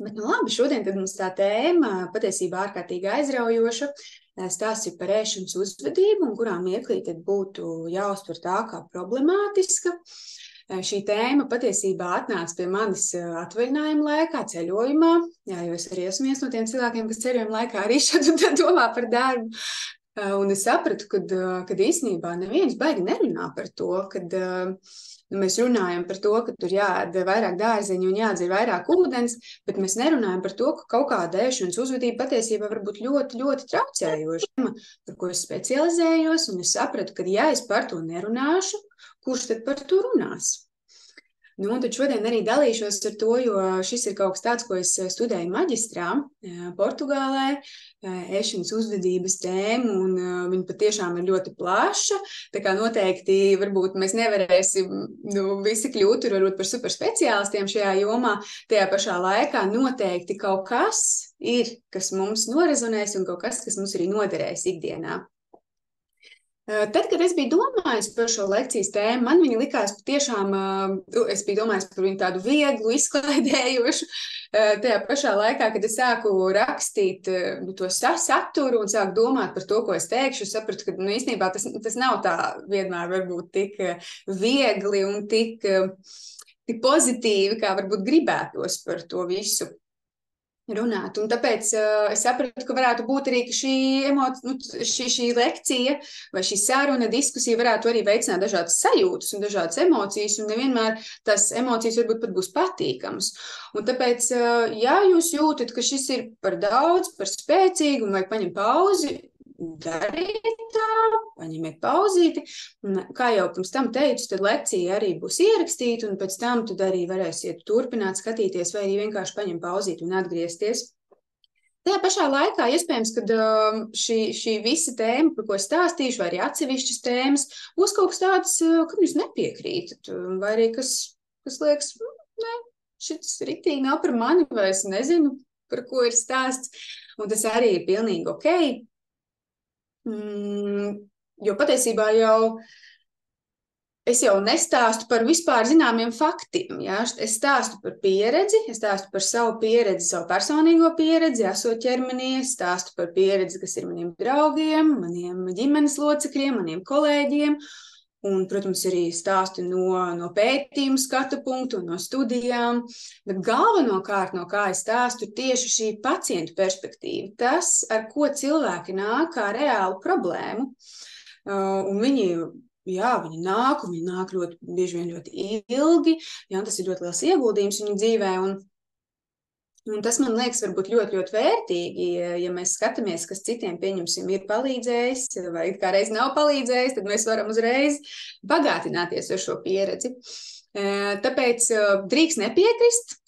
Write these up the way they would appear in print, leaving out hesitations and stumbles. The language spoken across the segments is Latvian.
Bet, nu labi, šodien tad mums tā tēma patiesībā ārkārtīgi aizraujoša. Stāsts ir par ēšanas uzvedību, un kurā mirklī tad būtu jāuztver tā kā problemātiska. Šī tēma patiesībā atnāca pie manis atvaļinājuma laikā, ceļojumā. Jā, jo es arī esmu viens no tiem cilvēkiem, kas ceļojuma laikā arī šad un tad domā par darbu. Un es sapratu, kad īstenībā neviens baigi nerunā par to, kad mēs runājam par to, ka tur jāēd vairāk dārzeņu un jādzer vairāk ūdens, bet mēs nerunājam par to, ka kaut kāda ēšanas uzvedība patiesībā var būt ļoti, ļoti traucējoša, par ko es specializējos, un es sapratu, ka ja es par to nerunāšu, kurš tad par to runās? Nu, un tad šodien arī dalīšos ar to, jo šis ir kaut kas tāds, ko es studēju maģistrā Portugālē, ēšanas uzvedības tēmu, un viņa patiešām ir ļoti plaša, tā kā noteikti varbūt mēs nevarēsim visi kļūt varbūt par superspeciālistiem šajā jomā, tajā pašā laikā noteikti kaut kas ir, kas mums norezonēs un kaut kas mums arī noderēs ikdienā. Tad, kad es biju domājis par šo lekcijas tēmu, man viņa likās patiešām, es biju domājis par viņu tādu vieglu, izklaidējošu, tajā pašā laikā, kad es sāku rakstīt to saturu un sāku domāt par to, ko es teikšu, sapratu, ka īstenībā tas nav tā vienmēr varbūt tik viegli un tik pozitīvi, kā varbūt gribētos par to visu runāt. Un tāpēc es sapratu, ka varētu būt arī, ka šī lekcija vai šī saruna, diskusija varētu arī veicināt dažādas sajūtas un dažādas emocijas, un nevienmēr tās emocijas varbūt pat būs patīkamas. Un tāpēc, ja jūs jūtat, ka šis ir par daudz, par spēcīgu un vajag paņemt pauzi, dariet tā, paņemiet pauzīti. Kā jau pirms tam teicu, tad lekcija arī būs ierakstīta, un pēc tam tad arī varēsiet turpināt skatīties, vai arī vienkārši paņemt pauzīti un atgriezties. Tajā pašā laikā, iespējams, kad šī visa tēma, par ko es stāstīšu, vai arī atsevišķas tēmas, būs kaut kas tāds, kam jūs nepiekrītat, vai arī kas liekas, ne, šis riktīgi nav par mani, vai es nezinu, par ko ir stāsts, un tas arī ir pilnīgi ok. Jo patiesībā es jau nestāstu par vispār zināmiem faktiem. Ja? Es stāstu par pieredzi, es stāstu par savu pieredzi, savu personīgo pieredzi, esot ķermenī, es stāstu par pieredzi, kas ir maniem draugiem, maniem ģimenes locekļiem, maniem kolēģiem, un, protams, arī stāstu no pētījumu skatu punktu un no studijām, bet galvenokārt, no kā es stāstu, tieši šī pacientu perspektīva, tas, ar ko cilvēki nāk kā reālu problēmu, un viņi nāk ļoti, bieži vien ļoti ilgi, un tas ir ļoti liels ieguldījums viņu dzīvē, un tas, man liekas, varbūt ļoti, ļoti vērtīgi, ja mēs skatāmies, kas citiem, pieņemsim, ir palīdzējis, vai kā reiz nav palīdzējis, tad mēs varam uzreiz bagātināties ar šo pieredzi. Tāpēc drīkst nepiekrist.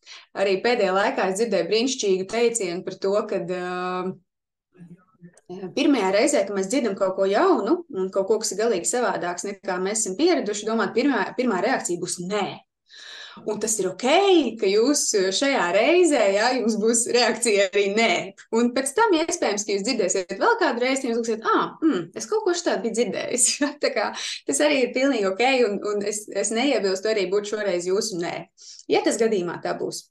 Arī pēdējā laikā es dzirdēju brīnišķīgu teicienu par to, kad pirmajā reizē, kad mēs dzirdam kaut ko jaunu un kaut ko, kas ir galīgi savādāks nekā mēs esam pieraduši, domāt, pirmā reakcija būs nē. Un tas ir ok, ka jūs šajā reizē, jums būs reakcija arī nē. Un pēc tam, iespējams, ka jūs dzirdēsiet vēl kādu reizi, un jūs liksiet, es kaut ko šādu biju dzirdējis. Tā kā tas arī ir pilnīgi ok, un es neiebilstu arī būt šoreiz jūsu nē. Ja tas gadījumā tā būs.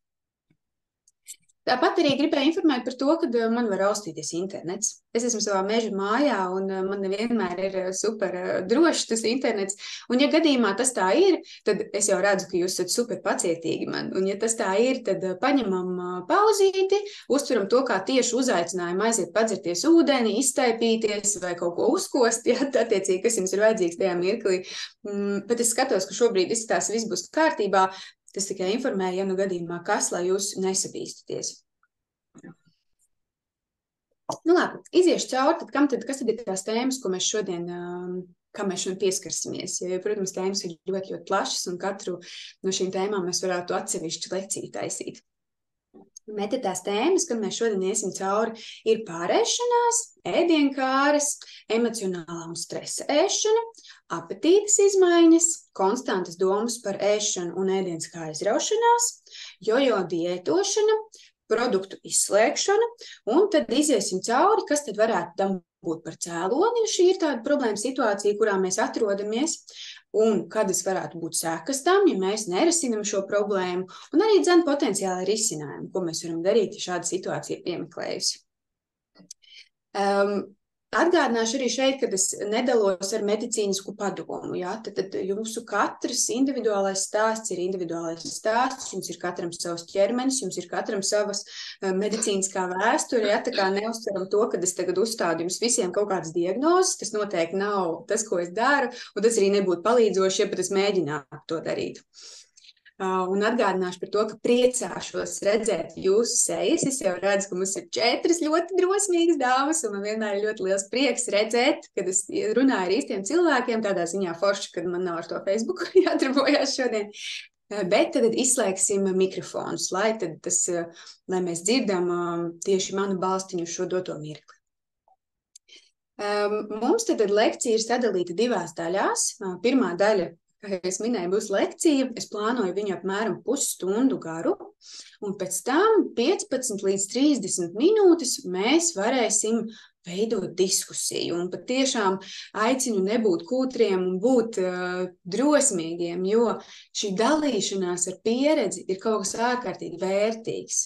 Tāpat arī gribēju informēt par to, ka man var raustīties internets. Es esmu savā meža mājā, un man nevienmēr ir super drošs tas internets. Un ja gadījumā tas tā ir, tad es jau redzu, ka jūs esat super pacietīgi man. Un ja tas tā ir, tad paņemam pauzīti, uztveram to kā tieši uzaicinājumu aiziet padzerties ūdeni, iztaipīties vai kaut ko uzkost, attiecīgi, kas jums ir vajadzīgs tajā mirklī. Bet es skatos, ka šobrīd tās viss būs kārtībā. Tas tikai informēja, ja nu gadījumā kas, lai jūs nesabīstaties. Nu labi, iziešu cauri, kas tad ir tās tēmas, ko mēs šodien pieskarsimies. Jo, protams, tēmas ir ļoti, ļoti plašas, un katru no šīm tēmām mēs varētu atsevišķu lekciju taisīt. Bet tās tēmas, kad mēs šodien iesim cauri, ir pārēšanās, ēdienkāres, emocionālā un stresa ēšana, apetītes izmaiņas, konstantas domas par ēšanu un ēdienas kā izraušanās, jojo diētošana, produktu izslēgšana, un tad iziesim cauri, kas tad varētu tam būt par cēloni, ja šī ir tāda problēma situācija, kurā mēs atrodamies, un kādas varētu būt sekas tam, ja mēs nerisinam šo problēmu, un arī potenciāli risinājumu, ko mēs varam darīt, ja šāda situācija ir piemeklējusi. Atgādināšu arī šeit, ka es nedalos ar medicīnisku padomu. Ja? Tad jūsu katrs individuālais stāsts ir individuālais stāsts, jums ir katram savs ķermenis, jums ir katram savas medicīniskā vēsture. Ja? Tā kā neuztveram to, ka es tagad uzstādu jums visiem kaut kādas diagnozes, tas noteikti nav tas, ko es daru, un tas arī nebūtu palīdzoši, ja pat es mēģinātu to darīt. Un atgādināšu par to, ka priecāšos redzēt jūsu sejas. Es jau redzu, ka mums ir 4 ļoti drosmīgas dāmas, un man vienmēr ir ļoti liels prieks redzēt, kad es runāju ar īstiem cilvēkiem, tādā ziņā forši, kad man nav ar to Facebook jādarbojās šodien. Bet tad izslēgsim mikrofonus, lai mēs dzirdam tieši manu balstiņu šo doto mirkli. Mums tad lekcija ir sadalīta 2 daļās. Pirmā daļa, kā es minēju, būs lekcija. Es plānoju viņu apmēram pusstundu garu, un pēc tam 15 līdz 30 minūtes mēs varēsim veidot diskusiju. Un patiešām aicinu nebūt kūtriem un būt drosmīgiem, jo šī dalīšanās ar pieredzi ir kaut kas ārkārtīgi vērtīgs.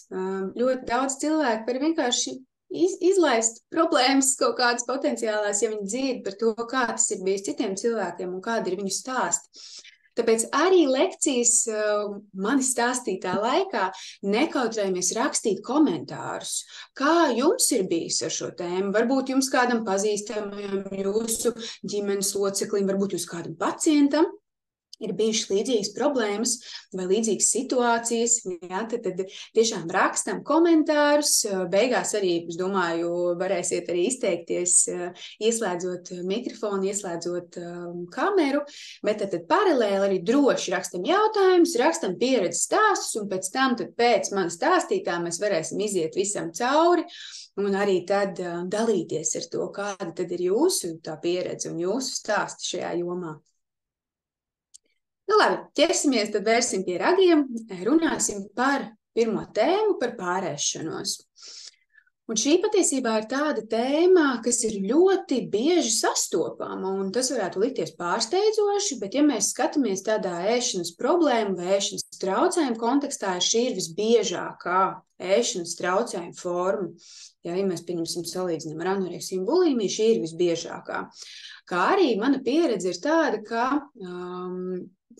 Ļoti daudz cilvēku var vienkārši izlaist problēmas kaut kādas potenciālās, ja viņi dzird par to, kā tas ir bijis citiem cilvēkiem un kādi ir viņu stāsti. Tāpēc arī lekcijas manis stāstītā laikā nekautrējamies rakstīt komentārus. Kā jums ir bijis ar šo tēmu? Varbūt jums kādam pazīstamajam, jūsu ģimenes loceklim, varbūt jūs kādam pacientam ir bijušas līdzīgas problēmas vai līdzīgas situācijas, ja, tad tiešām rakstam komentārus. Beigās arī, es domāju, varēsiet arī izteikties, ieslēdzot mikrofonu, ieslēdzot kameru, bet tad paralēli arī droši rakstam jautājumus, rakstam pieredzes stāstus, un pēc tam, pēc manas stāstītā, mēs varēsim iziet visam cauri, un arī tad dalīties ar to, kāda tad ir jūsu tā pieredze un jūsu stāsti šajā jomā. Nu labi, ķersimies, tad vērsim pie ragiem, runāsim par pirmo tēmu, par pārēšanos. Un šī patiesībā ir tāda tēma, kas ir ļoti bieži sastopama, un tas varētu likties pārsteidzoši, bet ja mēs skatāmies tādā ēšanas problēmu vai ēšanas traucējumu kontekstā, šī ir visbiežākā ēšanas traucējuma forma. Ja mēs, pieņemsim, salīdzinām ar anoreksiju un bulimiju, šī ir visbiežākā. Kā arī mana pieredze ir tāda, ka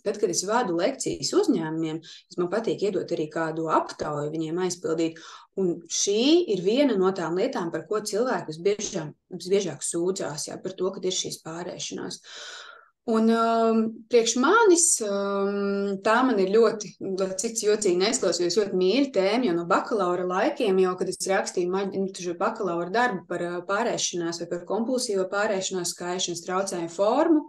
tad, kad es vadu lekcijas uzņēmumiem, man patīk iedot arī kādu aptauju viņiem aizpildīt, un šī ir viena no tām lietām, par ko cilvēki visbiežāk sūdzās, ja, par to, kad ir šīs pārēšanās. Un priekš manis tā man ir ļoti, cik jocīgi neizklausījos, ļoti mīļa tēma, jo no bakalaura laikiem, jau, kad es rakstīju bakalaura darbu par pārēšanās vai par kompulsīvo pārēšanās kā ēšanas traucējumu formu.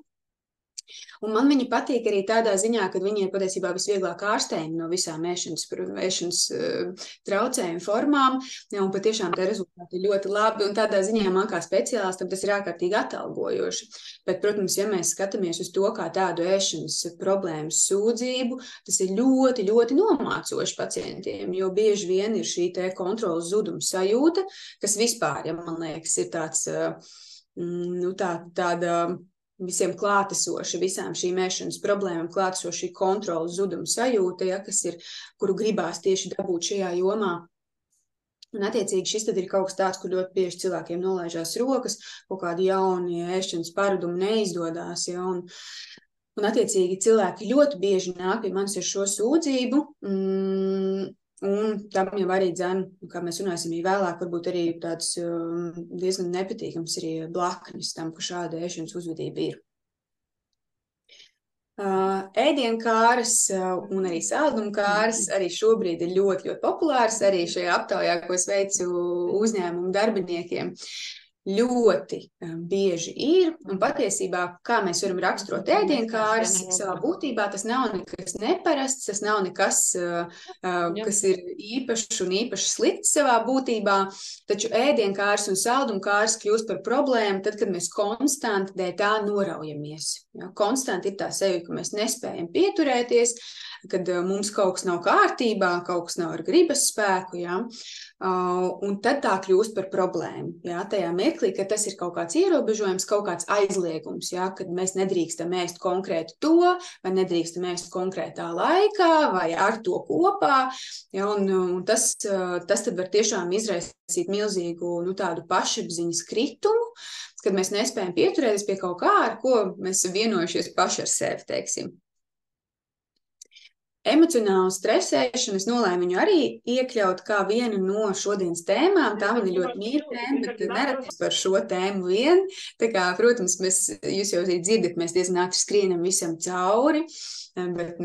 Un man viņa patīk arī tādā ziņā, ka viņi ir patiesībā visvieglāk ārstējumi no visām ēšanas traucējumu formām, un patiešām tie rezultāti ir ļoti labi, un tādā ziņā man kā speciālistam tas ir ārkārtīgi atalgojoši. Bet, protams, ja mēs skatāmies uz to kā tādu ēšanas problēmas sūdzību, tas ir ļoti, ļoti nomācoši pacientiem, jo bieži vien ir šī te kontrolas zuduma sajūta, kas vispār, ja man liekas, ir tāds, tāda visiem klātesoša, visām šīm ēšanas problēmām klātesoša šī kontrolas zuduma sajūta, ja, kas ir, kuru gribās tieši dabūt šajā jomā. Un attiecīgi šis tad ir kaut kas tāds, kur ļoti bieži cilvēkiem nolaižās rokas, kaut kādi jauni ēšanas paradumi neizdodas, ja, un attiecīgi cilvēki ļoti bieži nāk pie manis ar šo sūdzību, un tam jau arī kā mēs runāsim vēlāk, varbūt arī tāds diezgan nepatīkams arī blaknis tam, ka šāda ēšanas uzvedība ir. Ēdienkāras un arī saldumkāras arī šobrīd ir ļoti, ļoti populārs, arī šajā aptaujā, ko es veicu uzņēmumu darbiniekiem. Ļoti bieži ir, un patiesībā, kā mēs varam raksturot ēdienkāras, savā būtībā tas nav nekas neparasts, tas nav nekas, kas ir īpašs un īpaši slikts savā būtībā, taču ēdienkāras un saldumkāras kļūst par problēmu tad, kad mēs konstanti dēļ tā noraujamies. Ja, konstanti ir tā sevi, ka mēs nespējam pieturēties, kad mums kaut kas nav kārtībā, kaut kas nav ar gribas spēku, ja? Un tad tā kļūst par problēmu. Ja? Tajā mirklī, ka tas ir kaut kāds ierobežojums, kaut kāds aizliegums, ja? Kad mēs nedrīkstam ēst konkrēti to, vai nedrīkstam ēst konkrētā laikā, vai ar to kopā. Ja? Un tas tad var tiešām izraisīt milzīgu tādu pašapziņas kritumu, kad mēs nespējam pieturēties pie kaut kā, ar ko mēs vienojušies paši ar sevi, teiksim. Emocionālu stresēšanu es nolēmu viņu arī iekļaut kā vienu no šodienas tēmām. Tā man ir ļoti mīļa tēma, bet nereti par šo tēmu vien. Tā kā, protams, jūs jau dzirdat, mēs diezgan ātri skrienam visam cauri, bet,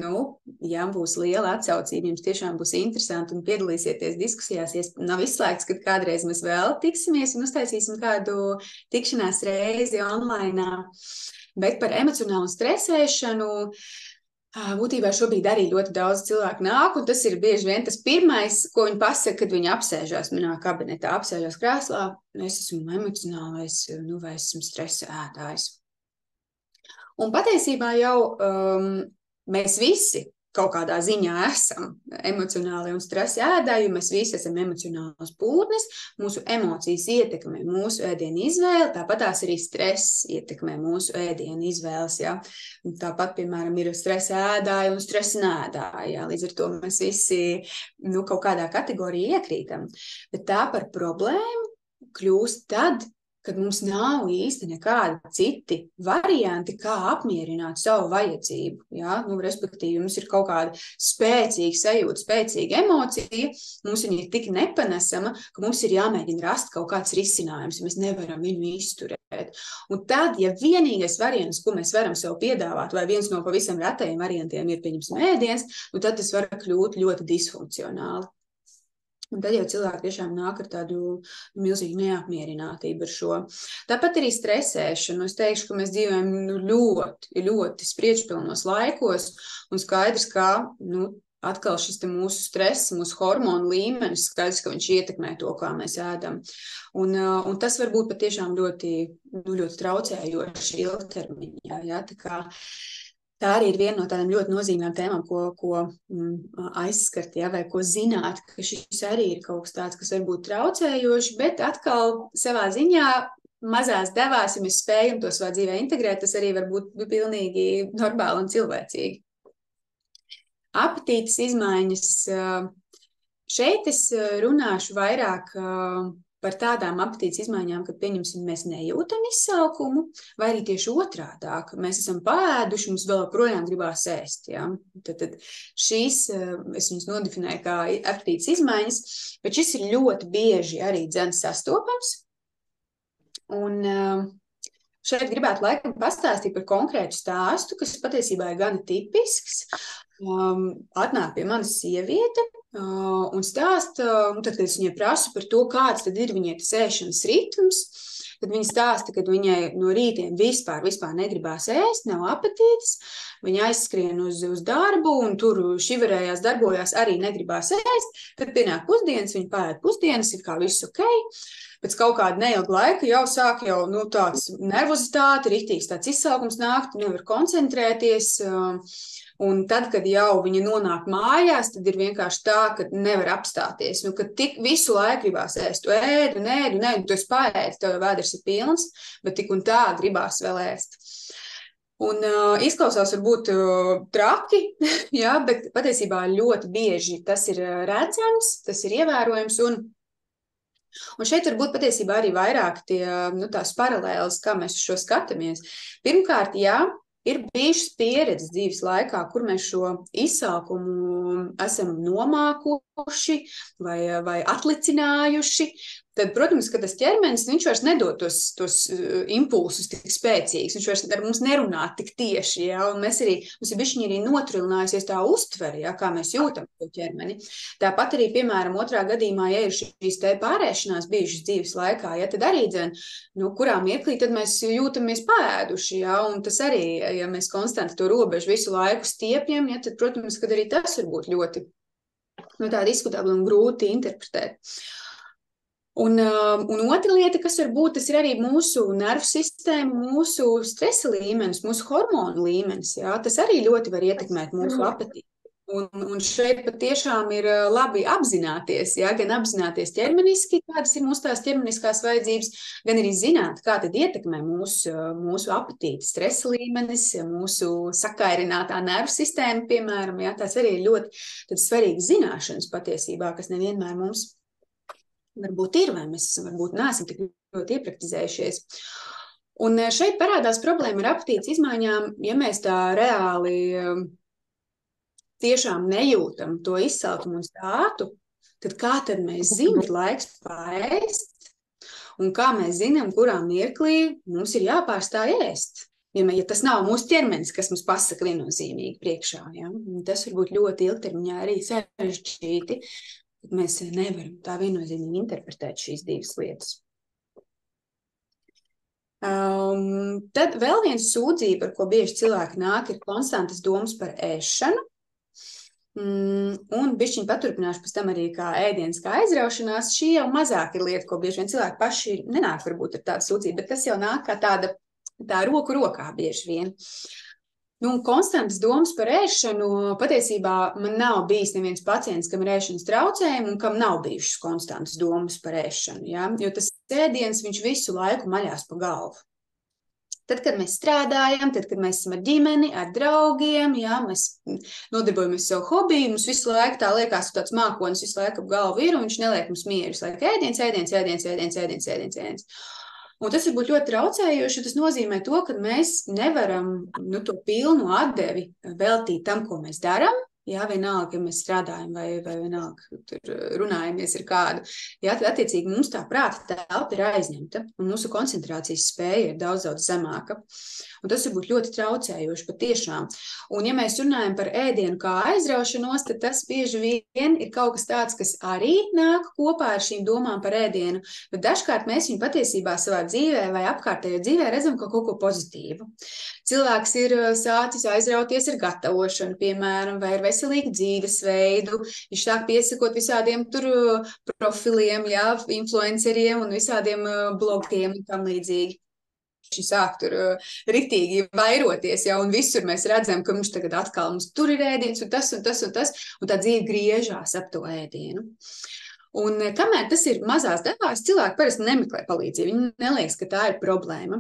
ja būs liela atsaucība, jums tiešām būs interesanti un piedalīsieties diskusijās. Nav izslēgts, ka kādreiz mēs vēl tiksimies un uztaisīsim kādu tikšanās reizi online. Bet par emocionālu stresēšanu būtībā šobrīd arī ļoti daudz cilvēku nāk, un tas ir bieži vien tas pirmais, ko viņi pasaka, kad viņi apsēžās manā kabinetā, apsēžās krēslā. Es esmu emocionālais, vai esmu stresa ēdājs. Un patiesībā jau mēs visi kaut kādā ziņā esam emocionāli un stresa ēdāji, jo mēs visi esam emocionālas būtnes, mūsu emocijas ietekmē mūsu ēdienu izvēli, tāpat tās arī stress ietekmē mūsu ēdienu izvēles, ja. Un tāpat, piemēram, ir stresa ēdāji un stresa nēdāji, ja. Līdz ar to mēs visi, kaut kādā kategorijā iekrītam. Bet tā par problēmu kļūst tad, kad mums nav īsti nekādi citi varianti, kā apmierināt savu vajadzību. Ja? Respektīvi, mums ir kaut kāda spēcīga sajūta, spēcīga emocija, mums viņa ir tik nepanesama, ka mums ir jāmēģina rast kaut kāds risinājums, ja mēs nevaram viņu izturēt. Un tad, ja vienīgais variants, ko mēs varam sev piedāvāt, vai viens no pavisam retajiem variantiem ir, pieņemsim, ēdiens, tad tas var kļūt ļoti disfunkcionāli. Un tad jau cilvēki tiešām nāk ar tādu milzīgu neapmierinātību ar šo. Tāpat arī stresēšanu. Es teikšu, ka mēs dzīvojam ļoti, ļoti spriedžpilnos laikos, un skaidrs, ka atkal šis mūsu stress, mūsu hormonu līmenis, skaidrs, ka viņš ietekmē to, kā mēs ēdam. Un tas var būt patiešām ļoti, ļoti traucējoši ilgtermiņā. Ja? Tā arī ir viena no tādām ļoti nozīmīgām tēmām, ko aizskart, ja, vai ko zināt, ka šis arī ir kaut kas tāds, kas var būt traucējoši, bet atkal savā ziņā mazās devās, ja mēs spējam to savā dzīvē integrēt, tas arī var būt pilnīgi normāli un cilvēcīgi. Apetītes izmaiņas. Šeit es runāšu vairāk par tādām apetītes izmaiņām, kad, pieņemsim, mēs nejūtam izsalkumu, vai arī tieši otrādāk. Mēs esam paēduši, mums vēl projām gribās ēst. Ja? Tad šīs, es viņus nodefinēju kā apetītes izmaiņas, bet šis ir ļoti bieži arī sastopams. Un šeit gribētu laikam pastāstīt par konkrētu stāstu, kas patiesībā ir gana tipisks. Atnāk pie manas sieviete, un stāsta, tad, kad es viņai prasu par to, kāds tad ir viņai tas ēšanas ritms, tad viņa stāsta, ka viņai no rītiem vispār negribās ēst, nav apetītes, viņa aizskrien uz darbu, un tur šiverējās, darbojās, arī negribās ēst, tad pienāk pusdienas, viņa paēd pusdienas, ir kā viss ok, pēc kaut kāda neilga laika jau sāk tāds nervozitāte, riktīgs tāds izsalkums nāk, nevar koncentrēties. Un tad, kad jau viņa nonāk mājās, tad ir vienkārši tā, ka nevar apstāties. Kad tik visu laiku gribās ēst, tu ēd, tu esi paēdis, tev vēders ir pilns, bet tik un tā gribās vēl ēst. Un izklausās varbūt traki, jā, bet patiesībā ļoti bieži tas ir redzams, tas ir ievērojams, un šeit var būt patiesībā arī vairāk tās paralēles, kā mēs uz šo skatāmies. Pirmkārt, jā, ir bijušas pieredzes dzīves laikā, kur mēs šo izsalkumu esam nomākuši vai atlicinājuši. Tad, protams, ka tas ķermenis, viņš vairs nedod tos impulsus tik spēcīgs, viņš vairs ar mums nerunā tik tieši, ja, un mums ir bišķiņi arī notrilinājusies tā uztvere, ja, kā mēs jūtam to ķermeni. Tāpat arī, piemēram, otrā gadījumā, ja ir šīs te pārēšanās bijušas dzīves laikā, ja, tad arī kurā mirklī tad mēs jūtamies paēduši, ja, un tas arī, ja mēs konstanti to robežu visu laiku stiepjam, ja, tad, protams, kad arī tas var būt ļoti tā diskutabli un grūti interpretēt. Un otra lieta, kas var būt, tas ir arī mūsu nervu sistēma, mūsu stresa līmenis, mūsu hormonu līmenis. Jā? Tas arī ļoti var ietekmēt mūsu apetīti. Un šeit patiešām ir labi apzināties, ja, gan apzināties ķermeniski, kādas ir mūsu tās ķermeniskās vajadzības, gan arī zināt, kā tad ietekmē mūsu apetīti, stresa līmenis, mūsu sakairinātā nervu sistēma, piemēram, ja, tās arī ir ļoti svarīgas zināšanas patiesībā, kas nevienmēr mums varbūt ir, vai mēs varbūt neesam tik ļoti iepraktizējušies. Un šeit parādās problēma ar apetītes izmaiņām, ja mēs tā reāli tiešām nejūtam to izsalkumu un stātu, tad kā tad mēs zinām, ir laiks paēst, un kā mēs zinām, kurā mirklī mums ir jāpārstāj ēst. Ja tas nav mūsu ķermenis, kas mums pasaka viennozīmīgi priekšā, ja? Tas var būt ļoti ilgtermiņā arī sarežģīti, tad mēs nevaram tā viennozīmīgi interpretēt šīs divas lietas. Tad vēl viena sūdzība, ar ko bieži cilvēki nāk, ir konstantas domas par ēšanu. Un bišķiņ paturpināšu pēc tam arī kā ēdienas, kā aizraušanās. Šī jau mazāk ir lieta, ko bieži vien cilvēki paši nenāk varbūt ar tādu sūdzību, bet tas jau nāk kā tā roku rokā bieži vien. Konstantas domas par ēšanu, patiesībā man nav bijis neviens pacients, kam ir ēšanas traucējumi un kam nav bijušas konstantas domas par ēšanu, ja? Jo tas ēdiens, viņš visu laiku maļās pa galvu. Tad, kad mēs strādājam, tad, kad mēs esam ar ģimeni, ar draugiem, ja, mēs nodarbojamies savu hobiju, mums visu laiku tā liekas, tāds mākonis visu laiku ap galvu ir, un viņš neliek mums mieru, visu laiku ēdiens. Un tas var būt ļoti traucējoši, jo tas nozīmē to, ka mēs nevaram to pilnu atdevi veltīt tam, ko mēs darām. Jā, vienalga, ja mēs strādājam vai vienalga tur runājamies ar kādu. Jā, tad attiecīgi mums tā prāta telpa ir aizņemta un mūsu koncentrācijas spēja ir daudz zemāka. Un tas var būt ļoti traucējoši patiešām. Un ja mēs runājam par ēdienu kā aizraušanos, tad tas bieži vien ir kaut kas tāds, kas arī nāk kopā ar šīm domām par ēdienu, bet dažkārt mēs viņu patiesībā savā dzīvē vai apkārtējā dzīvē redzam kā kaut ko pozitīvu. Cilvēks ir sācis aizrauties ar gatavošanu, piemēram, vai ar veselīgu dzīvesveidu. Viņš sāk piesakot visādiem tur profiliem, jā, influenceriem un visādiem blogiem un tam līdzīgi. Viņš sāk tur riktīgi vairoties, ja, un visur mēs redzam, ka mums tagad atkal tur ir ēdiens un tas, un tā dzīve griežās ap to ēdienu. Un kamēr tas ir mazās devās, cilvēki parasti nemeklē palīdzību. Viņi neliekas, ka tā ir problēma.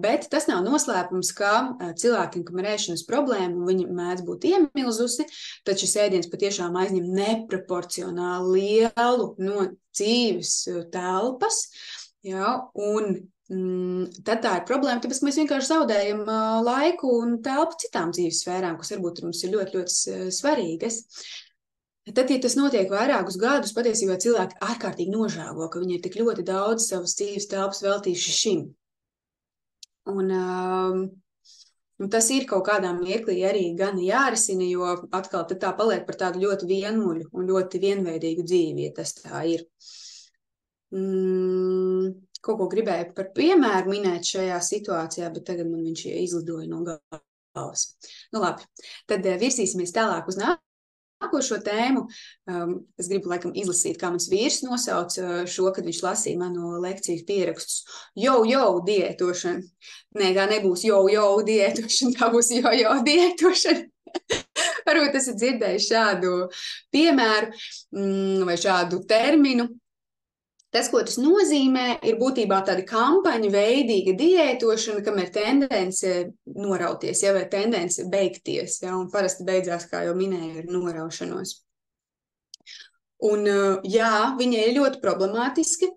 Bet tas nav noslēpums, ka cilvēkiem, kam ir ēšanas problēma, viņi mēdz būt iemilzusi, tad šis ēdiens patiešām aizņem neproporcionāli lielu no dzīves telpas. Ja, un tad tā ir problēma, tāpēc mēs vienkārši zaudējam laiku un telpu citām dzīves sfērām, kas varbūt mums ir ļoti, ļoti svarīgas. Tad, ja tas notiek vairākus gadus, patiesībā cilvēki ārkārtīgi nožēlo, ka viņi ir tik ļoti daudz savas dzīves telpas veltījuši šim. Un tas ir kaut kādā mirklī arī gan jārisina, jo atkal tad tā paliek par tādu ļoti vienmuļu un ļoti vienveidīgu dzīvi, ja tas tā ir. Kaut ko gribēju par piemēru minēt šajā situācijā, bet tagad man viņš izlidoja no galvas. Nu labi, tad virsīsimies tālāk uz nākošo tēmu. Es gribu laikam izlasīt, kā mans vīrs nosauc šo, kad viņš lasīja manu lekciju pierakstus. Jau, diētošana. Nē, tā nebūs jau diētošana, tā būs jau diētošana. Varbūt esat dzirdējuši šādu piemēru vai šādu terminu. Tas, ko tas nozīmē, ir būtībā tāda kampaņa veidīga diētošana, kam ir tendence norauties, ja, vai tendence beigties, ja, un parasti beidzās, kā jau minēju, ar noraušanos. Un jā, viņa ir ļoti problemātiski.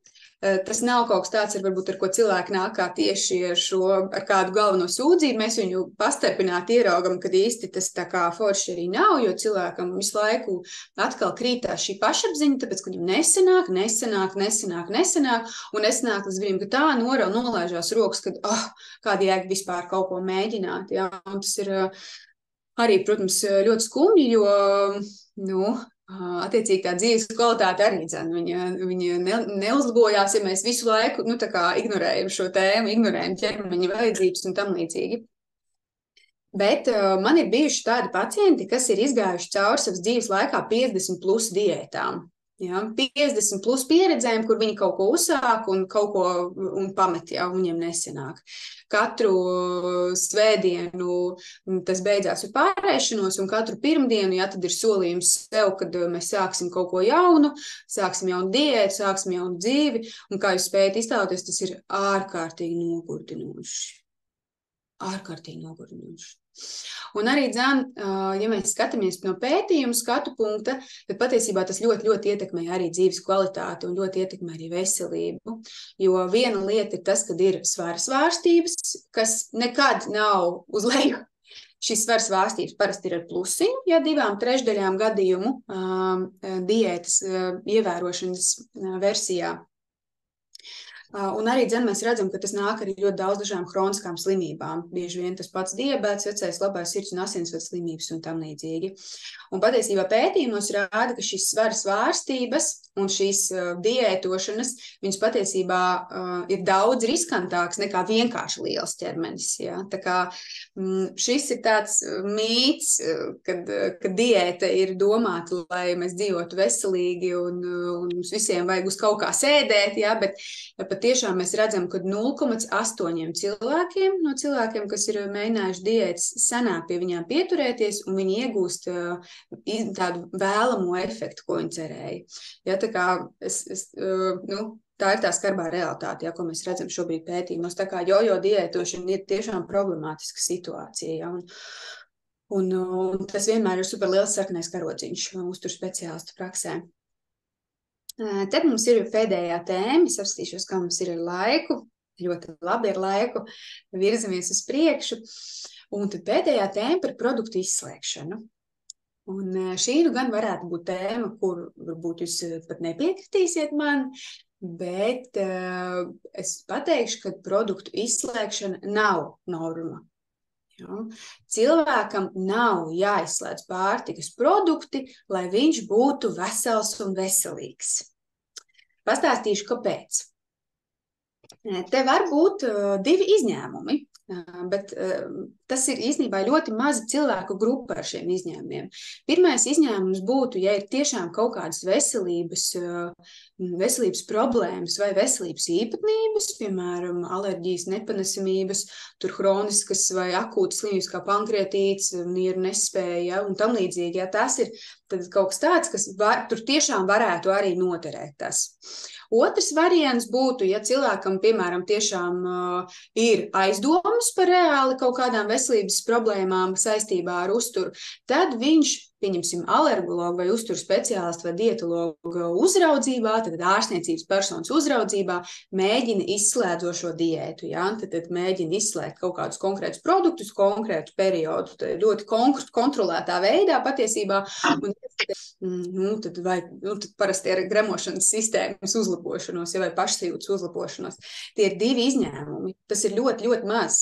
Tas nav kaut kas tāds, varbūt, ar ko cilvēki nāk kā tieši ar kādu galveno sūdzību. Mēs viņu pastarpināti ieraugam, kad īsti tas tā kā forši arī nav, jo cilvēkam visu laiku atkal krītās šī pašapziņa, tāpēc, ka viņam nesanāk, un nesanāk līdz brīdim, ka tā nolaižās rokas, kad, kāda jēga vispār kaut ko mēģināt. Jā. Un tas ir arī, protams, ļoti skumji, jo, attiecīgi tā dzīves kvalitāte arī viņa neuzlabojās, ja mēs visu laiku tā kā ignorējam šo tēmu, ignorējam ķermeņa vajadzības un tam līdzīgi. Bet man ir bijuši tādi pacienti, kas ir izgājuši cauri savas dzīves laikā 50+ diētām. Ja, 50 plus pieredzēm, kur viņi kaut ko uzsāk un kaut ko un pamet, ja viņiem nesenāk. Katru svētdienu tas beidzās ar pārēšanos, un katru pirmdienu, ja tad ir solījums sev, kad mēs sāksim kaut ko jaunu, sāksim jaunu diētu, sāksim jaunu dzīvi, un kā jūs spējat iztēloties, tas ir ārkārtīgi nogurdinoši. Ārkārtīgi nogurdinoši. Un arī, ja mēs skatāmies no pētījuma skatu punkta, tad patiesībā tas ļoti, ļoti ietekmē arī dzīves kvalitāti un ļoti ietekmē arī veselību. Jo viena lieta ir tas, kad ir svara svārstības, kas nekad nav uz leju. Šīs svara svārstības parasti ir ar plusiņu, ja 2/3 gadījumu diētas ievērošanas versijā. Un arī mēs redzam, ka tas nāk arī ļoti daudz dažām hroniskām slimībām. Bieži vien tas pats diabēts, vecais labais sirds un asinsvadu slimības un tam līdzīgi. Un patiesībā pētījumos rāda, ka šīs svara svārstības un šīs diētošanas, viņas patiesībā ir daudz riskantāks nekā vienkārši liels ķermenis. Ja? Tā kā šis ir tāds mīts, kad diēta ir domāta, lai mēs dzīvotu veselīgi un mums visiem vajag uz kaut kā sēdēt, ja? Bet patiešām mēs redzam, ka 0,8 cilvēkiem no cilvēkiem, kas ir mēģinājuši diētas, sanāk pie viņām pieturēties, un viņi iegūst tādu vēlamo efektu, ko viņi cerēja. Ja, tā kā tā ir tā skarbā realitāte, ja, ko mēs redzam šobrīd pētījumos. Tā kā jojo diētošana ir tiešām problemātiska situācija. Ja, un tas vienmēr ir super liels sarkanais karodziņš uzturu speciālistu praksē. Tad mums ir pēdējā tēma. Es apskatīšos, kā mums ir ar laiku. Ļoti labi ar laiku. Virzamies uz priekšu. Un tad pēdējā tēma par produktu izslēgšanu. Un šī gan varētu būt tēma, kur varbūt jūs pat nepiekritīsiet man, bet es pateikšu, ka produktu izslēgšana nav norma. Ja? Cilvēkam nav jāizslēdz pārtikas produkti, lai viņš būtu vesels un veselīgs. Pastāstīšu, kāpēc. Te var būt divi izņēmumi, bet tas ir īstenībā ļoti maza cilvēku grupa ar šiem izņēmumiem. Pirmais izņēmums būtu, ja ir tiešām kaut kādas veselības problēmas vai veselības īpatnības, piemēram, alerģijas, nepanesamības, tur hroniskas vai akūtas slimības kā pankreatīts, nieru nespēja un tam līdzīgi. Ja tas ir tad kaut kas tāds, kas tur tiešām varētu arī noderēt tas. Otrs variants būtu, ja cilvēkam, piemēram, tiešām ir aizdomas par reāli kaut kādām veselības problēmām saistībā ar uzturu, tad viņš, pieņemsim, alergologu vai uzturu speciālistu vai dietologu uzraudzībā, tad ārstniecības personas uzraudzībā, mēģina izslēdzošo diētu. Ja? Tad mēģina izslēgt kaut kādus konkrētus produktus, konkrētu periodu, ļoti kontrolētā veidā patiesībā. Un, tad parasti ir gremošanas sistēmas uzlabošanos, ja, vai pašsajūtas uzlabošanos. Tie ir divi izņēmumi. Tas ir ļoti, ļoti maz.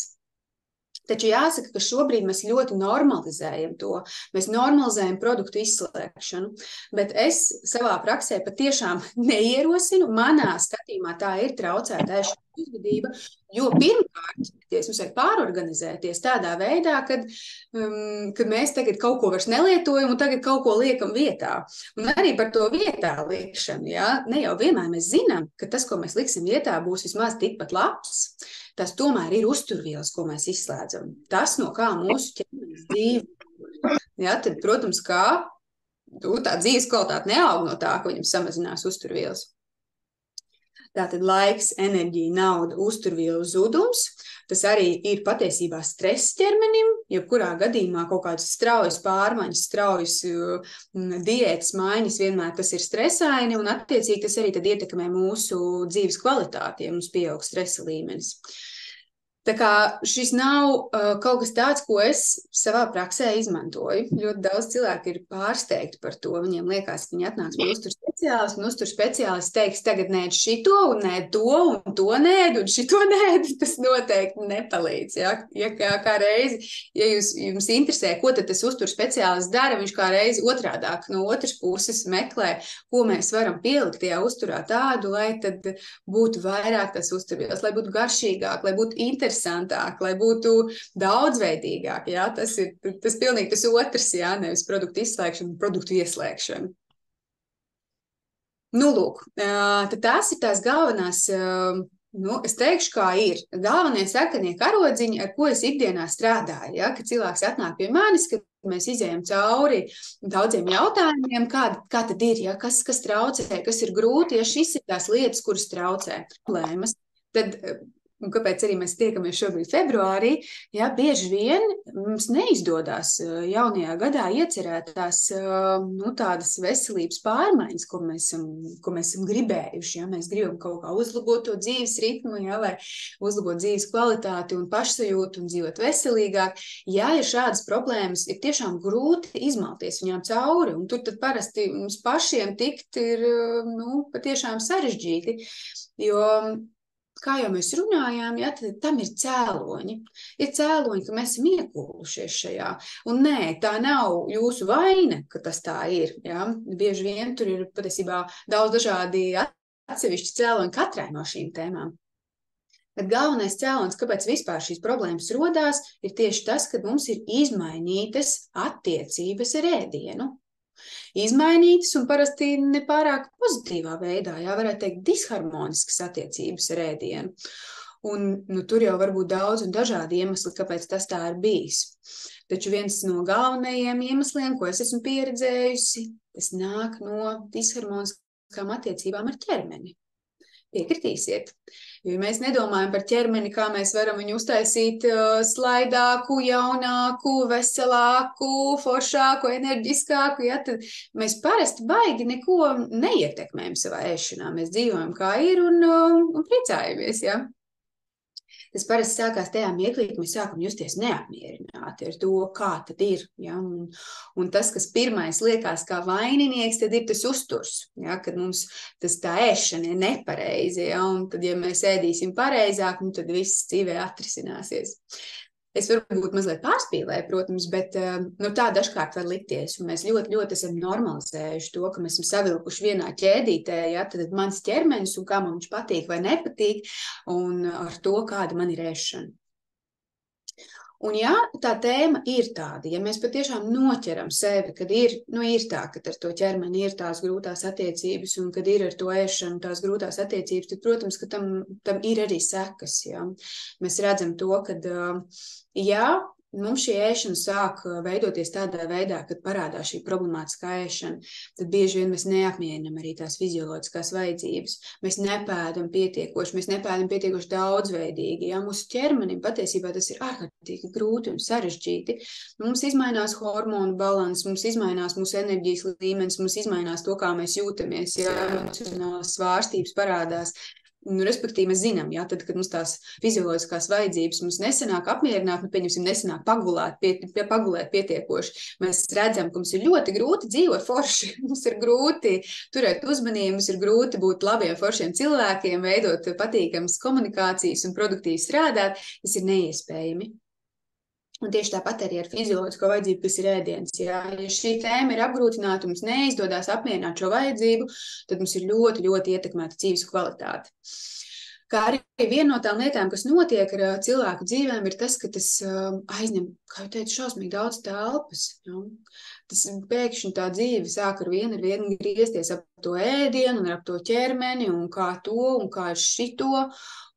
Taču jāsaka, ka šobrīd mēs ļoti normalizējam to. Mēs normalizējam produktu izslēgšanu, bet es savā praksē patiešām neierosinu. Manā skatījumā tā ir traucēta ēšanas uzvedība, jo pirmkārt, mums vajag pārorganizēties tādā veidā, kad mēs tagad kaut ko vairs nelietojam un tagad kaut ko liekam vietā. Un arī par to vietā liekšanu, ja? Ne jau vienmēr mēs zinām, ka tas, ko mēs liksim vietā, būs vismaz tikpat labs. Tas tomēr ir uzturvielas, ko mēs izslēdzam. Tas, no kā mūsu ķermenis dzīvo. Ja, tad, protams, kā tā dzīves kvalitāte neaug no tā, ka viņam samazinās uzturvielas. Tātad laiks, enerģija, nauda, uzturvielu zudums. Tas arī ir patiesībā stress ķermenim, jebkurā gadījumā kaut kādas straujas pārmaiņas, straujas diētas maiņas, vienmēr tas ir stresaini, un attiecīgi tas arī tad ietekmē mūsu dzīves kvalitāti, ja mums pieaug stresa līmenis. Tā kā šis nav kaut kas tāds, ko es savā praksē izmantoju. Ļoti daudz cilvēku ir pārsteigti par to. Viņiem liekas, ka viņi atnāks pie uzturu speciālistu, un uzturu speciālists teiks, tagad nēd šito, un nēd to, un to nēd, un šito nēd. Tas noteikti nepalīdz. Ja, kā reizi, ja jums interesē, ko tad tas uzturu speciālists dara, viņš kā reizi otrādāk no otras puses meklē, ko mēs varam pielikt tajā uzturā tādu, lai tad būtu vairāk tas uzturvielas, lai būtu garšīgāk, lai būtu interesantāk, lai būtu daudzveidīgāk. Ja? Tas ir pilnīgi tas otrs, ja? Nevis produktu izslēgšana, produktu ieslēgšana. Nu, lūk, tad tās ir tās galvenās, es teikšu, kā ir. Galvenie sarkanie karodziņi, ar ko es ikdienā strādāju, ja, kad cilvēks atnāk pie manis, kad mēs izējam cauri daudziem jautājumiem, kā tad ir, ja, kas traucē, kas ir grūti, ja šis ir tās lietas, kuras traucē, problēmas, tad, un kāpēc arī mēs tiekamies šobrīd februārī, ja, bieži vien mums neizdodas jaunajā gadā iecerētās tādas veselības pārmaiņas, ko mēs esam gribējuši. Ja. Mēs gribam kaut kā uzlabot to dzīves ritmu, ja, vai uzlabot dzīves kvalitāti un pašsajūtu un dzīvot veselīgāk. Ja ir šādas problēmas, ir tiešām grūti izmalties viņām cauri, un tur tad parasti mums pašiem tikt ir patiešām sarežģīti, jo kā jau mēs runājām, ja, tad tam ir cēloņi. Ir cēloņi, ka mēs esam iekūlušies šajā. Un nē, tā nav jūsu vaina, ka tas tā ir. Ja. Bieži vien tur ir patiesībā daudz dažādi atsevišķi cēloņi katrai no šīm tēmām. Bet galvenais cēlonis, kāpēc vispār šīs problēmas rodās, ir tieši tas, ka mums ir izmainītas attiecības ar ēdienu. Izmainītas un parasti nepārāk pozitīvā veidā, jā, varētu teikt, disharmoniskas attiecības ar ēdienu. Un tur jau var būt daudz un dažādi iemesli, kāpēc tas tā ir bijis. Taču viens no galvenajiem iemesliem, ko es esmu pieredzējusi, tas nāk no disharmoniskām attiecībām ar ķermeni. Piekritīsiet. Jo ja mēs nedomājam par ķermeni, kā mēs varam viņu uztaisīt slaidāku, jaunāku, veselāku, foršāku, enerģiskāku, ja, tad mēs parasti baigi neko neietekmējam savā ēšanā. Mēs dzīvojam kā ir un priecājamies, ja. Tas parasti sākās tajā mirklī, ka mēs sākam justies neapmierināti ar to, kā tad ir. Ja? Un tas, kas pirmais liekas kā vaininieks, tad ir tas uzturs, ja? Kad mums tā ēšana ir nepareizi. Ja? Un tad, ja mēs ēdīsim pareizāk, tad viss dzīvē atrisināsies. Es varbūt mazliet pārspīlēju, protams, bet tā dažkārt var likties. Un mēs ļoti, ļoti esam normalizējuši to, ka mēs esam savilkuši vienā ķēdītē, ja, tad mans ķermenis un kā man viņš patīk vai nepatīk, un ar to, kāda man ir ēšana. Un ja tā tēma ir tāda, ja mēs patiešām noķeram sevi, kad ir tā, ka ar to ķermeni ir tās grūtās attiecības un kad ir ar to ēšanu tās grūtās attiecības, tad, protams, ka tam ir arī sekas. Ja. Mēs redzam to, kad, ja mums šī ēšana sāk veidoties tādā veidā, kad parādās šī problemātiskā ēšana, tad bieži vien mēs neapmierinam arī tās fizioloģiskās vajadzības. Mēs nepēdam pietiekoši daudzveidīgi. Ja? Mūsu ķermenim patiesībā tas ir ārkārtīgi grūti un sarežģīti. Mums izmainās hormonu balans, mums izmainās mūsu enerģijas līmenis, mums izmainās to, kā mēs jūtamies, ja emocionālās svārstības parādās. Respektīvi, mēs zinām, ja, tad, kad mums tās fizioloģiskās vajadzības mums nesanāk apmierināt, pieņemsim, nesanāk pagulēt pietiekoši. Mēs redzam, ka mums ir ļoti grūti dzīvot forši, mums ir grūti turēt uzmanību, mums ir grūti būt labiem, foršiem cilvēkiem, veidot patīkamas komunikācijas un produktīvi strādāt, tas ir neiespējami. Un tieši tāpat arī ar fizioloģisko vajadzību, kas ir ēdiens. Ja šī tēma ir apgrūtināta, mums neizdodas apmierināt šo vajadzību, tad mums ir ļoti, ļoti ietekmēta dzīves kvalitāte. Kā arī viena no tām lietām, kas notiek ar cilvēku dzīvēm, ir tas, ka tas aizņem, kā jau teicu, šausmīgi daudz telpas. Ja? Tas pēkšņi tā dzīve sāk ar vienu griezties ap to ēdienu un ap to ķermeni un kā to un kā ar šito.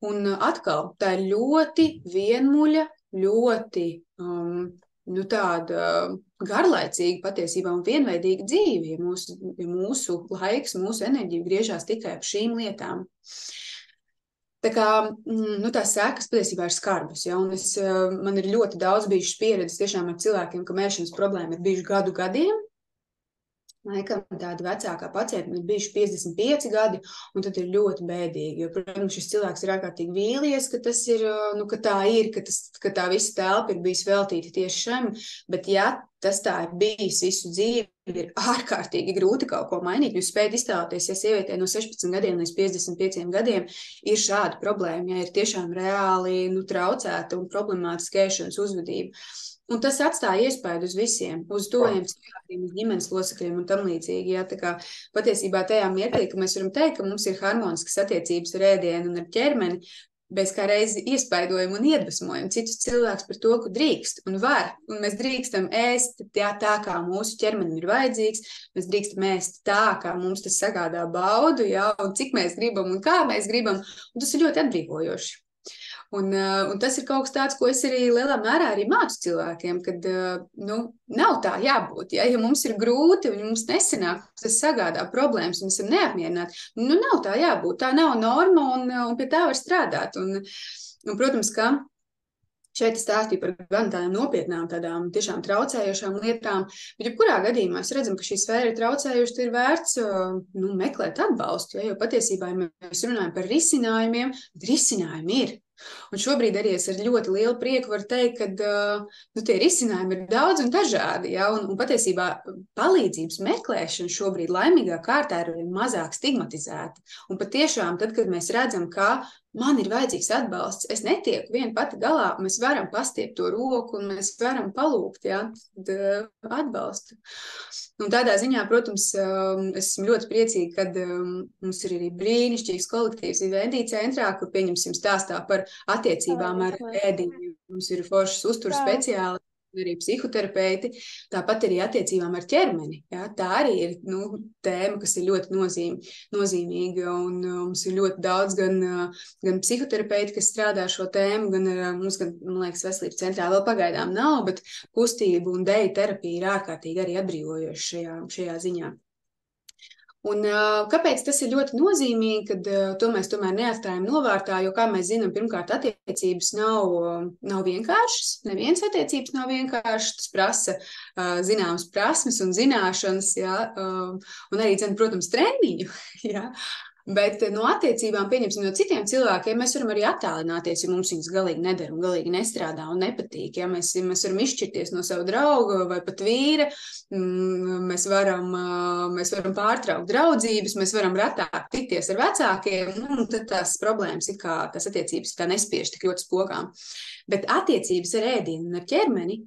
Un atkal tā ir ļoti vienmuļa, ļoti tāda garlaicīga patiesībā un vienveidīga dzīve, ja mūsu laiks, mūsu enerģija griežās tikai ap šīm lietām. Tā kā tās sekas patiesībā ir skarbas, ja, un man ir ļoti daudz bijušas pieredzes tiešām ar cilvēkiem, ka ēšanas problēma ir bijuši gadiem. Laikam tāda vecākā pacienta ir bijuši 55 gadi, un tad ir ļoti bēdīgi, jo, protams, šis cilvēks ir ārkārtīgi vīlies, ka tas ir, ka tā ir, ka tā visa telpa ir bijis veltīta tieši šim, bet ja tas tā ir bijis visu dzīvi, ir ārkārtīgi grūti kaut ko mainīt. Jūs spējat iztēloties, ja sievietē no 16 gadiem līdz 55 gadiem ir šāda problēma, ja ir tiešām reāli traucēta un problemātiska ēšanas uzvedība. Un tas atstāja iespēju uz visiem, uz tuviem cilvēkiem, uz ģimenes locekļiem un tam līdzīgi. Ja? Tā kā patiesībā tajā mirklī, ka mēs varam teikt, ka mums ir harmoniskas attiecības ar ēdienu un ar ķermeni, bez kā reizi iespaidojam un iedvesmojam citus cilvēkus par to, ka drīkst un var. Un mēs drīkstam ēst tā, kā mūsu ķermenim ir vajadzīgs. Mēs drīkstam ēst tā, kā mums tas sagādā baudu, un cik mēs gribam un kā mēs gribam. Un tas ir ļoti atbrīvojoši. Un tas ir kaut kas tāds, ko es arī lielā mērā arī mācu cilvēkiem, kad nav tā jābūt. Ja mums ir grūti un mums nesanāk, tas sagādā problēmas un mēs esam neapmierināti, nav tā jābūt. Tā nav norma un pie tā var strādāt. Un, protams, ka šeit es stāstīju par gan tādām nopietnām, tādām tiešām traucējošām lietām, bet jebkurā gadījumā mēs redzam, ka šī sfēra ir traucējuša, tad ir vērts meklēt atbalstu, jo patiesībā mēs runājam par risinājumiem, bet risinājumi ir. Un šobrīd arī es ar ļoti lielu prieku varu teikt, ka tie risinājumi ir daudz un dažādi, un patiesībā palīdzības meklēšana šobrīd laimīgā kārtā ir mazāk stigmatizēta. Un patiešām tad, kad mēs redzam, ka man ir vajadzīgs atbalsts, es netieku viena pati galā, mēs varam pastiept to roku un mēs varam palūgt atbalstu. Un tādā ziņā, protams, es esmu ļoti priecīga, kad mums ir arī brīnišķīgs kolektīvs Vivendi centrā, kur pieņemsim stāstā par attiecībām ar ēdienu. Mums ir foršas uzturu speciāli, arī psihoterapeiti, tāpat arī attiecībām ar ķermeni. Ja? Tā arī ir tēma, kas ir ļoti nozīmīga, un mums ir ļoti daudz gan psihoterapeiti, kas strādā šo tēmu, mums, man liekas, veselības centrā vēl pagaidām nav, bet kustību un deju terapija ir ārkārtīgi arī atbrīvojoša šajā ziņā. Un kāpēc tas ir ļoti nozīmīgi, kad to mēs tomēr neatstājam novārtā, jo, kā mēs zinām, pirmkārt, attiecības nav vienkāršas, neviens attiecības nav vienkāršas, tas prasa zināmas prasmes un zināšanas, un arī, protams, treniņu, Bet no attiecībām, pieņemsim, no citiem cilvēkiem, mēs varam arī attālināties, ja mums viņas galīgi nedara un galīgi nestrādā un nepatīk. Ja? Mēs varam izšķirties no sava drauga vai pat vīra, mēs varam pārtraukt draudzības, mēs varam retāk tikties ar vecākiem, un tad tās problēmas ir kā, tās attiecības tā nespiež tik ļoti spogām. Bet attiecības ar ēdienu un ar ķermeni,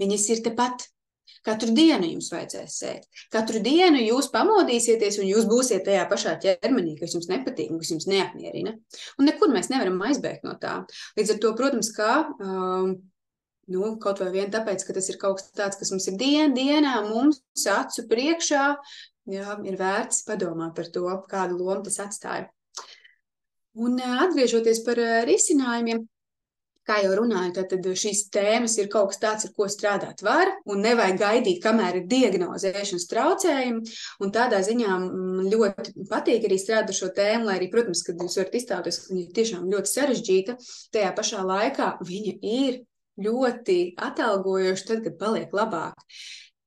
viņas ir tepat. Katru dienu jums vajadzēs ēst. Katru dienu jūs pamodīsieties un jūs būsiet tajā pašā ķermenī, kas jums nepatīk un kas jums neapmierina. Un nekur mēs nevaram aizbēgt no tā. Līdz ar to, protams, kā kaut vai vien tāpēc, ka tas ir kaut kas tāds, kas mums ir dienā mums acu priekšā, ir vērts padomāt par to, kādu lomu tas atstāja. Un atgriežoties par risinājumiem, kā jau runāju, tad šīs tēmas ir kaut kas tāds, ar ko strādāt var, un nevajag gaidīt, kamēr ir diagnoze ēšanas traucējumi, un tādā ziņā man ļoti patīk arī strādāt ar šo tēmu, lai arī, protams, kad jūs varat iztēloties, ka viņa ir tiešām ļoti sarežģīta, tajā pašā laikā viņa ir ļoti atalgojoša tad, kad paliek labāk.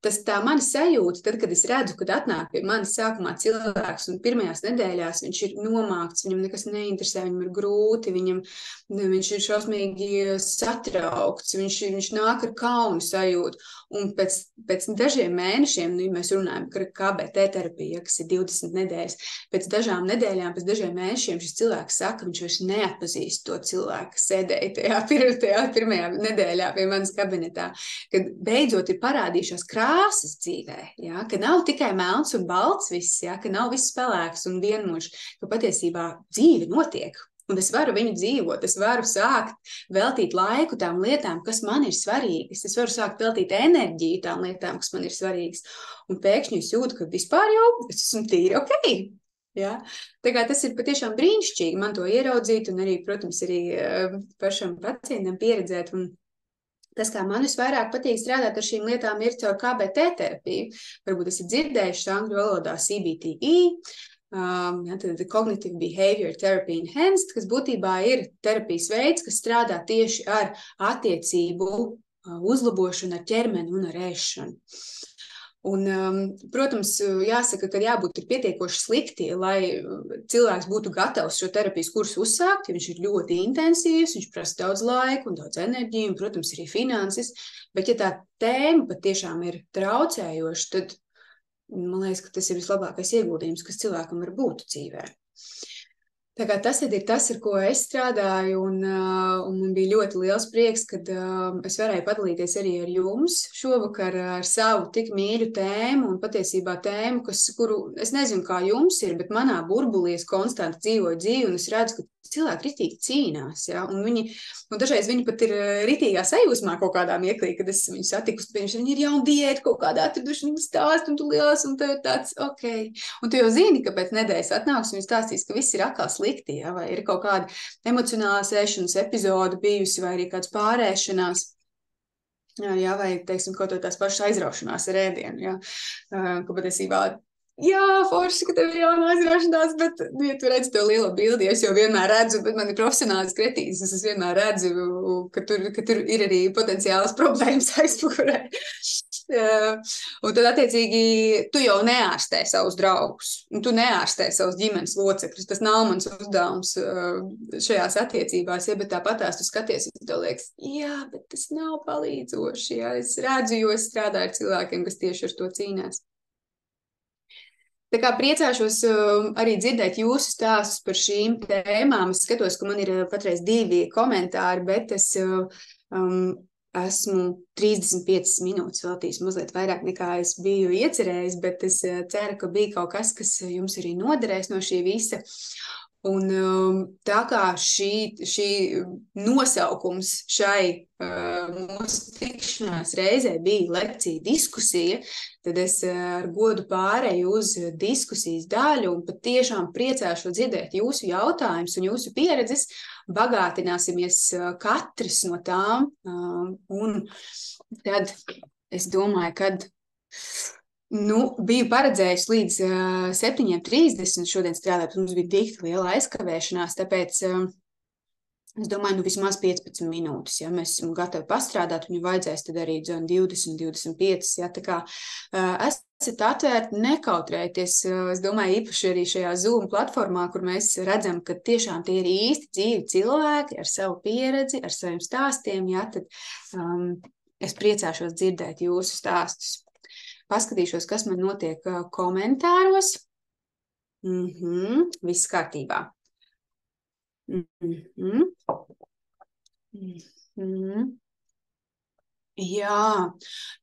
Tas tā mana sajūta, tad, kad es redzu, kad atnāk pie manis sākumā cilvēks un pirmajās nedēļās viņš ir nomākts, viņam nekas neinteresē, viņam ir grūti, viņš ir šausmīgi satraukts, viņš nāk ar kaunu sajūtu. Un pēc dažiem mēnešiem, mēs runājam par KBT terapiju, kas ir 20 nedēļas, pēc dažām nedēļām, pēc dažiem mēnešiem šis cilvēks saka, ka viņš vairs neatpazīst to cilvēku, kas sēdēja tajā pirmajā nedēļā pie manas kabinetā, kad beidzot ir parādījušās krāsas dzīvē, ka nav tikai melns un balts viss, ka nav viss pelēks un vienmuļš, ka patiesībā dzīve notiek. Un es varu viņu dzīvot, es varu sākt veltīt laiku tām lietām, kas man ir svarīgas. Es varu sākt veltīt enerģiju tām lietām, kas man ir svarīgas. Un pēkšņi es jūtu, ka vispār jau es esmu tīri ok. Ja? Tā kā tas ir patiešām brīnišķīgi man to ieraudzīt un arī, protams, arī pašam pacientam pieredzēt. Un tas, kā man visvairāk patīk strādāt ar šīm lietām, ir caur KBT terapiju. Varbūt esat dzirdējuši angļu valodā CBTE. Tad Cognitive Behavior Therapy Enhanced, kas būtībā ir terapijas veids, kas strādā tieši ar attiecību uzlabošanu ar ķermeni un ar ēšanu. Un, protams, jāsaka, ka jābūt pietiekoši slikti, lai cilvēks būtu gatavs šo terapijas kursu uzsākt, jo viņš ir ļoti intensīvs, viņš prasa daudz laika un daudz enerģiju, un, protams, arī finanses, bet ja tā tēma patiešām ir traucējoša, tad man liekas, ka tas ir vislabākais ieguldījums, kas cilvēkam var būt dzīvē. Tā kā tas ir tas, ar ko es strādāju, un man bija ļoti liels prieks, kad es varēju padalīties arī ar jums šovakar ar savu tik mīļu tēmu, un patiesībā tēmu, kuru es nezinu, kā jums ir, bet manā burbulī es konstanti dzīvoju dzīvi, un es redzu, ka cilvēki ritīgi cīnās, ja, un dažreiz viņi pat ir ritīgā sajūsmā kaut kādā mirklī, kad es viņu satikusi, viņi ir jauna diēta, kaut kādā atraduši, viņi stāst, un tu liels, un tev ir tāds, ok. Un tu jau zini, ka pēc nedēļas atnāks un stāstīs, ka viss ir atkal slikti, ja, vai ir kaut kāda emocionālās ēšanas epizode bijusi, vai arī kāds pārēšanās. Jā, vai, teiksim, kaut kā tās pašas aizraušanās ar ēdienu, jā, ka patiesībā, jā, forši, ka tev ir jauna aizraušanās, bet, ja tu redzi to lielo bildi, es jau vienmēr redzu, bet man ir profesionāls kretīns, es vienmēr redzu, ka tur ir arī potenciālas problēmas aizpugurē. Un tad, attiecīgi, tu jau neārstē savus draugus, un tu neārstē savus ģimenes locekļus. Tas nav mans uzdevums šajās attiecībās, ja, bet tāpatās tu skaties, un tev liekas, jā, bet tas nav palīdzoši, ja. Es redzu, jo es strādāju ar cilvēkiem, kas tieši ar to cīnās. Tā kā priecāšos arī dzirdēt jūsu stāstus par šīm tēmām. Es skatos, ka man ir patreiz 2 komentāri, bet es esmu 35 minūtes veltījis mazliet vairāk nekā es biju iecerējis, bet es ceru, ka bija kaut kas, kas jums arī noderēs no šī visa. Un tā kā šī nosaukums šai mūsu tikšanās reizē bija lekcija diskusija, tad es ar godu pārēju uz diskusijas daļu un patiešām priecāšos dzirdēt jūsu jautājumus un jūsu pieredzes. Bagātināsimies katrs no tām. Un tad es domāju, kad biju paredzējis līdz 7:30 šodien strādāt, un mums bija tik liela aizkavēšanās, tāpēc es domāju, vismaz 15 minūtes, ja mēs esam gatavi pastrādāt, un ja vajadzēs, tad arī 20, 25, ja, tā kā esat atvērti, nekautrēties, es domāju, īpaši arī šajā Zoom platformā, kur mēs redzam, ka tiešām tie ir īsti dzīvi cilvēki ar savu pieredzi, ar saviem stāstiem, ja, tad es priecāšos dzirdēt jūsu stāstus. Paskatīšos, kas man notiek komentāros. Viss kārtībā. Jā,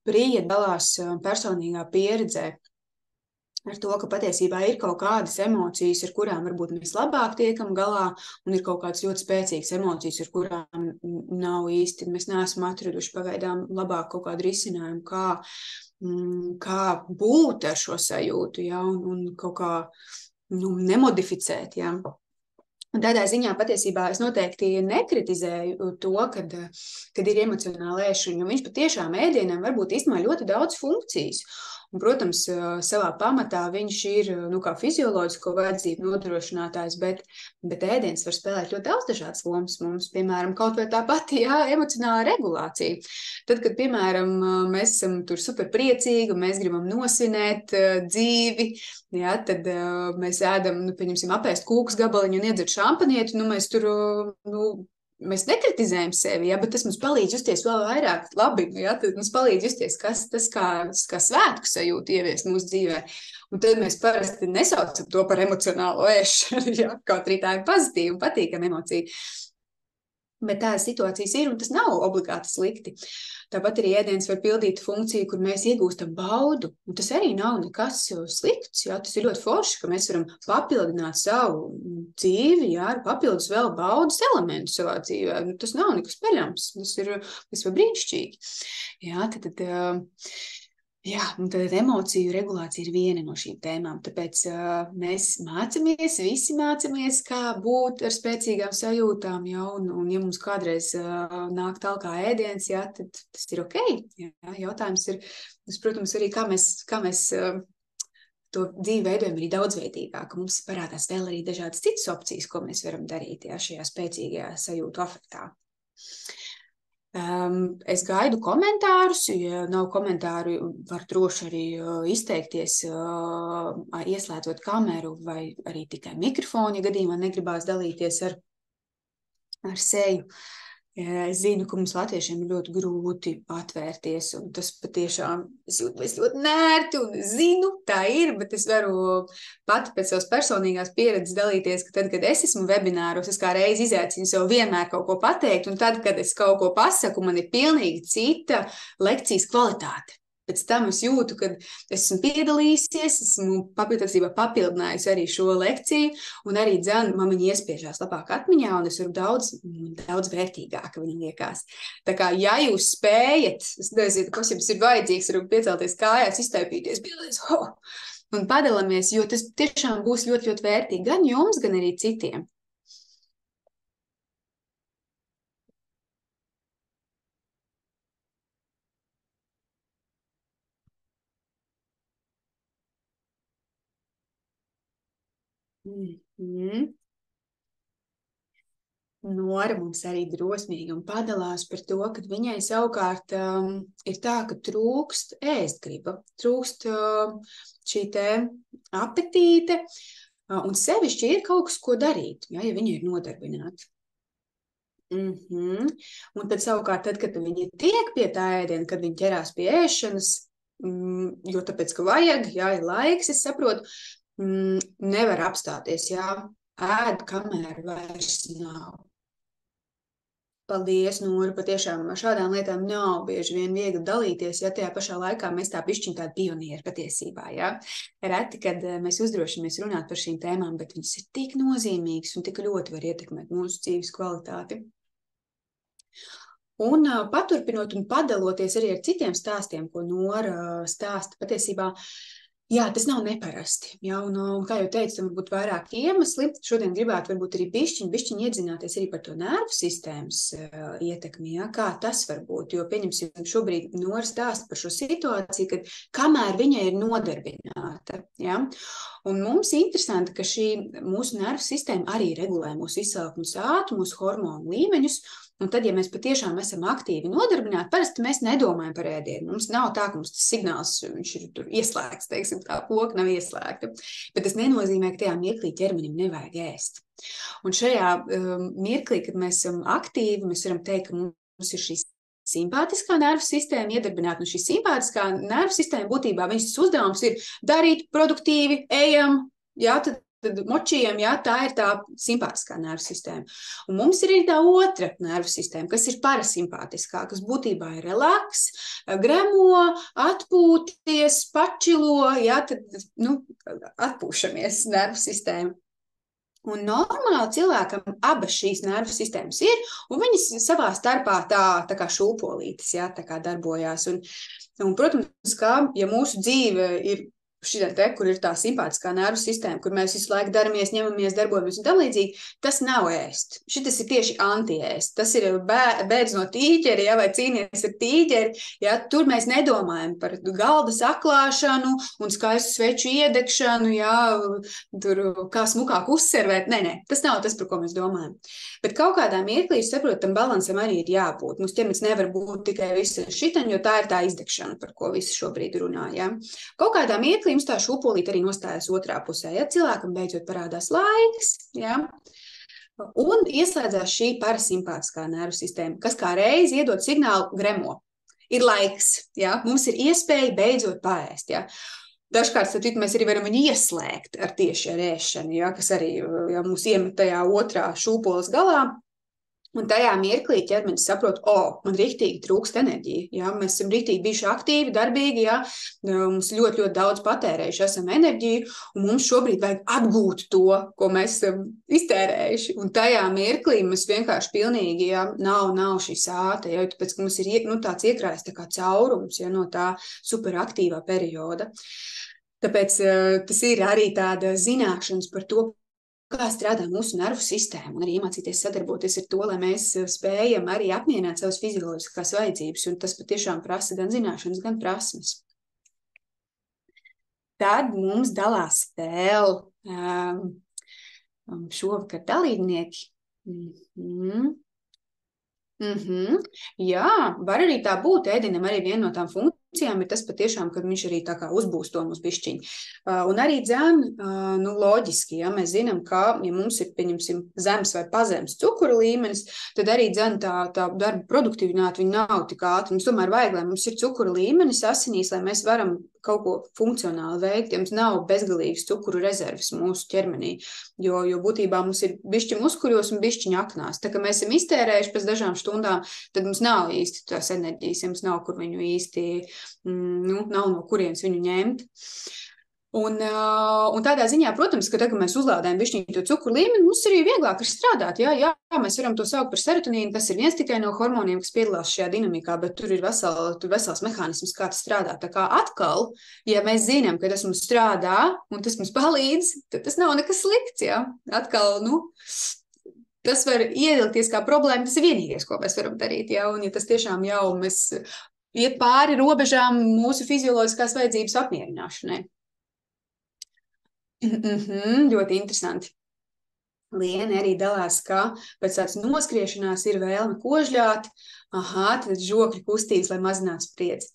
Prija dalās personīgā pieredzē ar to, ka patiesībā ir kaut kādas emocijas, ar kurām varbūt mēs labāk tiekam galā, un ir kaut kādas ļoti spēcīgas emocijas, ar kurām nav īsti, mēs neesam atraduši pagaidām labāk kaut kādu risinājumu, kā būt ar šo sajūtu, ja, un kaut kā nemodificēt, ja. Un tādā ziņā patiesībā es noteikti nekritizēju to, kad ir emocionāla ēšana, jo viņš patiešām ēdienam var būt īstenībā ļoti daudz funkcijas. Un, protams, savā pamatā viņš ir kā fizioloģisko vajadzību nodrošinātājs, bet ēdiens var spēlēt ļoti daudz dažādas lomas mums, piemēram, kaut vai tā pati, jā, emocionāla regulācija. Tad, kad, piemēram, mēs esam tur super priecīgi un mēs gribam nosvinēt dzīvi, jā, tad mēs ēdam, pieņemsim, apēst kūkas gabaliņu un iedzert šampanieti, mēs tur, mēs nekritizējam sevi, ja, bet tas mums palīdz justies vēl vairāk labi, ja, tad mums palīdz justies, tas kā svētku sajūtu ieviest mūsu dzīvē. Un tad mēs parasti nesaucam to par emocionālo ēšanu, ja, kaut arī tā ir pozitīva un patīkama emocija. Bet tādas situācijas ir, un tas nav obligāti slikti. Tāpat arī ēdiens var pildīt funkciju, kur mēs iegūstam baudu, un tas arī nav nekas slikts, jā, tas ir ļoti forši, ka mēs varam papildināt savu dzīvi, jā, ar papildus vēl baudas elementu savā dzīvē. Tas nav nekas peļams, tas ir brīnišķīgi. Jā, Jā, un tad emociju regulācija ir viena no šīm tēmām, tāpēc mēs visi mācāmies, kā būt ar spēcīgām sajūtām, ja, un ja mums kādreiz nāk talkā ēdiens, ja, tad tas ir ok. Ja, jautājums ir, protams, arī kā mēs to dzīvi veidojam arī daudzveidīgāk, mums parādās vēl arī dažādas citas opcijas, ko mēs varam darīt, ja, šajā spēcīgajā sajūtu afektā. Es gaidu komentārus, ja nav komentāru, var droši arī izteikties, ieslēdzot kameru vai arī tikai mikrofonu, ja gadījumā negribās dalīties ar seju. Es zinu, ka mums latviešiem ir ļoti grūti atvērties, un tas patiešām es jūtos ļoti nērti, un zinu, tā ir, bet es varu pati pēc savas personīgās pieredzes dalīties, ka tad, kad es esmu webināros, es kā reizi izaicinu sev vienmēr kaut ko pateikt, un tad, kad es kaut ko pasaku, man ir pilnīgi cita lekcijas kvalitāte. Pēc tam es jūtu, ka esmu piedalījusies, esmu papildinājusi arī šo lekciju, un arī mammiņa iespiežās labāk atmiņā, un es varu daudz vērtīgāk viņa liekas. Tā kā, ja jūs spējat, es nezinu, kas jums ir vajadzīgs, varu piecelties kājās, iztaipīties, piedalīties, un padalāmies, jo tas tiešām būs ļoti, ļoti vērtīgi gan jums, gan arī citiem. Nora mums arī drosmīgi un padalās par to, ka viņai savukārt ir tā, ka trūkst ēstgriba, trūkst šī te apetīte, un sevišķi ir kaut kas, ko darīt, ja viņa ir nodarbināta. Un tad savukārt, kad viņi tiek pie tā ēdiena, kad viņi ķerās pie ēšanas, jo tāpēc, ka vajag, jā, ir laiks, es saprotu, nevar apstāties, jā, ēd, kamēr vairs nav. Paldies, Nora, patiešām šādām lietām nav bieži vien viegli dalīties, ja tajā pašā laikā mēs tā bišķiņ tādi pionieri patiesībā, jā. Reti, kad mēs uzdrošamies runāt par šīm tēmām, bet viņas ir tik nozīmīgas un tik ļoti var ietekmēt mūsu dzīves kvalitāti. Un paturpinot un padaloties arī ar citiem stāstiem, ko Nora stāsta, patiesībā, jā, tas nav neparasti. Jā, un kā jau teicu, tam varbūt vairāk iemesli. Šodien gribētu varbūt arī bišķiņ iedzināties arī par to nervu sistēmas ietekmi, jā, kā tas var būt. Jo, pieņemsim, šobrīd Nora stāsta par šo situāciju, kad kamēr viņa ir nodarbināta, jā. Un mums interesanti, ka šī mūsu nervu sistēma arī regulē mūsu izsalkumus ātrumu, mūsu hormonu līmeņus. Un tad, ja mēs patiešām esam aktīvi nodarbināti, parasti mēs nedomājam par ēdienu. Mums nav tā, ka mums tas signāls, viņš ir tur ieslēgts, teiksim, tā poka nav ieslēgta. Bet tas nenozīmē, ka tajā mirklī ķermenim nevajag ēst. Un šajā mirklī, kad mēs esam aktīvi, mēs varam teikt, ka mums ir šī simpātiskā nervu sistēma iedarbināta. Un šī simpātiskā nervu sistēma būtībā viņas uzdevums ir darīt produktīvi, ejam, jā, tad močījam, jā, tā ir tā simpātiskā nervu sistēma. Un mums ir arī tā otra nervu sistēma, kas ir parasimpātiskā, kas būtībā ir relaks, gremo, atpūties, pačilo, jā, tad, atpūšamies nervu sistēma. Un normāli cilvēkam abas šīs nervu sistēmas ir, un viņas savā starpā tā kā šūpolītes, jā, tā kā darbojās. Un, protams, kā, ja mūsu dzīve ir šitā te, kur ir tā simpātiskā nervu sistēma, kur mēs visu laiku daramies, ņemamies, darbojamies un tam līdzīgi, tas nav ēst. Šitas ir tieši anti-ēst. Tas ir bēdz no tīķeri, ja, vai cīnies ar tīķeri. Ja, tur mēs nedomājam par galda saklāšanu un skaistu sveču iedegšanu, ja, tur kā smukāk uzservēt. Nē, tas nav tas, par ko mēs domājam. Bet kaut kādā mirklī, saprot, tam balansam arī ir jābūt. Mums ķermenis nevar būt tikai viss šitan, jo tā ir tā izdegšana, par ko visi šobrīd runā. Ja. Kaut kādā mirklī mums tā šūpolīte arī nostājas otrā pusē. Ja cilvēkam beidzot parādās laiks, ja, un ieslēdzās šī parasimpātiskā nervu sistēma, kas kā reiz iedod signālu gremo. Ir laiks, ja, mums ir iespēja beidzot paēst. Ja. Dažkārt, mēs arī varam viņu ieslēgt ar tieši ar ēšanu, ja, kas arī mūs iemet tajā otrā šūpoles galā. Un tajā mirklī ķermenis saprot, man riktīgi trūkst enerģija. Ja? Mēs esam riktīgi bijuši aktīvi, darbīgi, ja? Mums ļoti, ļoti daudz patērējuši esam enerģiju, un mums šobrīd vajag atgūt to, ko mēs esam iztērējuši. Un tajā mirklī mums vienkārši pilnīgi nav šī sāta, ja? Tāpēc, ka mums ir tāds iekrājis tā kā caurums, ja? No tā superaktīvā perioda. Tāpēc tas ir arī tāda zināšanas par to, kā strādā mūsu nervu sistēma, un arī iemācīties sadarboties ar to, lai mēs spējam arī apmierināt savas fizioloģiskās vajadzības, un tas patiešām prasa gan zināšanas, gan prasmes. Tad mums dalās vēl šovakar dalībnieki. Jā, var arī tā būt. Ēdinam arī viena no tām funkcijām ir tas patiešām, kad viņš arī tā kā uzbūs to mums bišķiņ. Un arī loģiski, ja mēs zinām, ka, ja mums ir, pieņemsim, zemes vai pazemes cukura līmenis, tad arī tā darba produktivitāte viņa nav tik ātra. Mums tomēr vajag, lai mums ir cukura līmenis asinīs, lai mēs varam kaut ko funkcionāli veikt, ja mums nav bezgalīgas cukuru rezerves mūsu ķermenī, jo būtībā mums ir bišķi muskuļos un bišķi ņaknās. Tā kā mēs esam iztērējuši pēc dažām stundām, tad mums nav īsti tās enerģijas, ja mums nav kur viņu īsti, nav no kurienes viņu ņemt. Un tādā ziņā, protams, ka tagad mēs uzlādējam bišķiņu to cukuru līmeni, mums arī vieglāk ir strādāt. Jā, mēs varam to saukt par serotonīnu, tas ir viens tikai no hormoniem, kas piedalās šajā dinamikā, bet tur ir vesels mehānisms, kā tas strādā. Tā kā atkal, ja mēs zinām, ka tas mums strādā un tas mums palīdz, tad tas nav nekas slikts, jā. Atkal, tas var ievilkties kā problēma, tas ir vienīgais, ko mēs varam darīt, jā. Un ja tas tiešām jau mēs iet pāri robežām mūsu fizioloģiskās vajadzības apmierināšanai. Ļoti interesanti. Liena arī dalās, ka pēc tādas noskriešanās ir vēlme kožļāt, tad žokļu kustības, lai mazinātu spriedzi.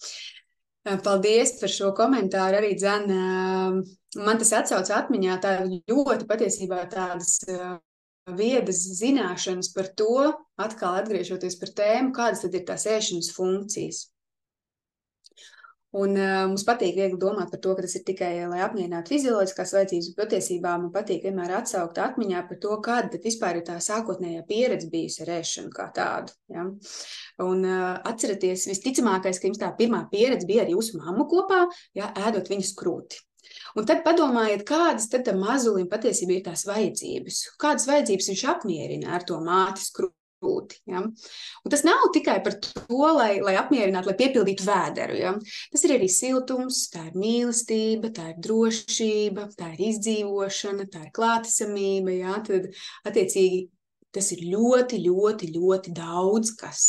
Paldies par šo komentāru arī, Dzen. Man tas atsauc atmiņā ļoti patiesībā tādas viedas zināšanas par to, atkal atgriežoties par tēmu, kādas tad ir tās ēšanas funkcijas. Un mums patīk viegli domāt par to, ka tas ir tikai, lai apmierinātu fizioloģiskās vajadzības, bet patiesībā man patīk vienmēr atsaukt atmiņā par to, kāda tad vispār ir tā sākotnējā pieredze bijusi ar ēšanu kā tādu. Ja? Un atceraties, visticamākais, ka jums tā pirmā pieredze bija ar jūsu mammu kopā, ja, ēdot viņas krūti. Un tad padomājiet, kādas tad mazulim patiesībā ir tās vajadzības. Kādas vajadzības viņš apmierina ar to mātes krūti. Ja? Un tas nav tikai par to, lai apmierinātu, lai piepildītu vēderu. Ja? Tas ir arī siltums, tā ir mīlestība, tā ir drošība, tā ir izdzīvošana, tā ir klātesamība. Ja? Tad, attiecīgi, tas ir ļoti, ļoti, ļoti daudz kas.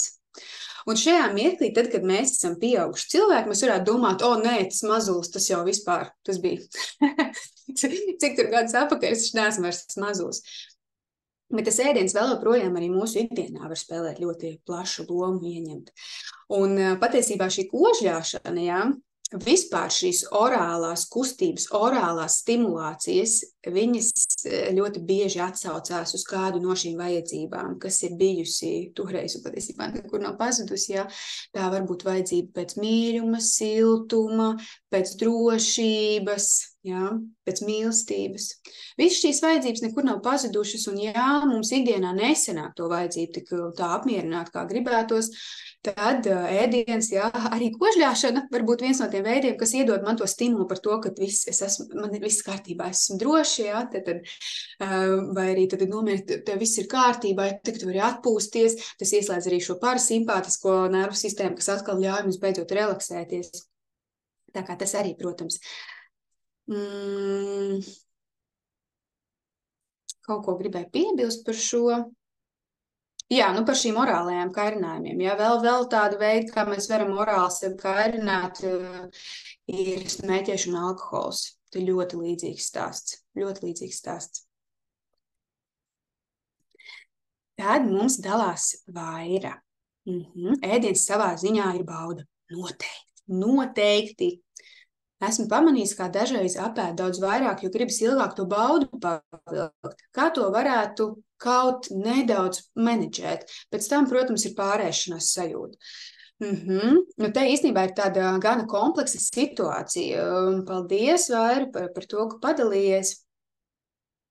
Un šajā mirklī, tad, kad mēs esam pieauguši cilvēki, mēs varētu domāt, nē, tas mazulis, tas jau vispār, tas bija. Cik tur gadus atpakaļ, es neesmu vairs tas mazulis. Bet tas ēdiens vēl joprojām arī mūsu ikdienā var spēlēt ļoti plašu lomu ieņemt. Un patiesībā šī kožļāšana, jā, vispār šīs orālās kustības, orālās stimulācijas, viņas ļoti bieži atsaucās uz kādu no šīm vajadzībām, kas ir bijusi toreiz un patiesībā nekur nav pazudusi. Jā. Tā var būt vajadzība pēc mīļuma, siltuma, pēc drošības, jā, pēc mīlestības. Visas šīs vajadzības nekur nav pazudušas, un jā, mums ikdienā nesenāk to vajadzību tik tā apmierināt, kā gribētos, tad ēdiens, jā, arī kožļāšana var būt viens no tiem veidiem, kas iedod man to stimulu par to, ka man ir viss kārtībā, esmu droši, jā, vai arī tad nomirt, tev viss ir kārtībā, tagad vari atpūsties, tas ieslēdz arī šo parasimpātisko nervu sistēmu, kas atkal ļauj mums beidzot relaksēties. Tā kā tas arī, protams, kaut ko gribēju piebilst par šo. Jā, par šīm orālajām kairinājumiem. Jā, vēl tāda veida, kā mēs varam orāli sevi kairināt, ir smēķēšana un alkohols. Tas ir ļoti līdzīgs stāsts. Ļoti līdzīgs stāsts. Tad mums dalās Vaira. Ēdiens savā ziņā ir bauda. Noteikti. Esmu pamanījis, kā dažreiz apēd daudz vairāk, jo gribas ilgāk to baudu pavilkt. Kā to varētu kaut nedaudz menedžēt? Pēc tam, protams, ir pārēšanās sajūta. Te īstenībā ir tāda gana kompleksa situācija. Paldies, Vaira, par to, ka padalījies.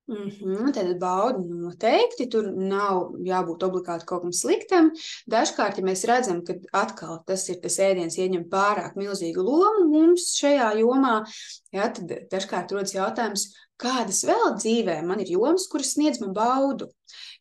Tad bauda noteikti, tur nav jābūt obligāti kaut kam sliktam. Dažkārt, ja mēs redzam, ka atkal tas ēdiens ieņem pārāk milzīgu lomu mums šajā jomā, jā, tad dažkārt rodas jautājums, kādas vēl dzīvē man ir jomas, kuras sniedz man baudu.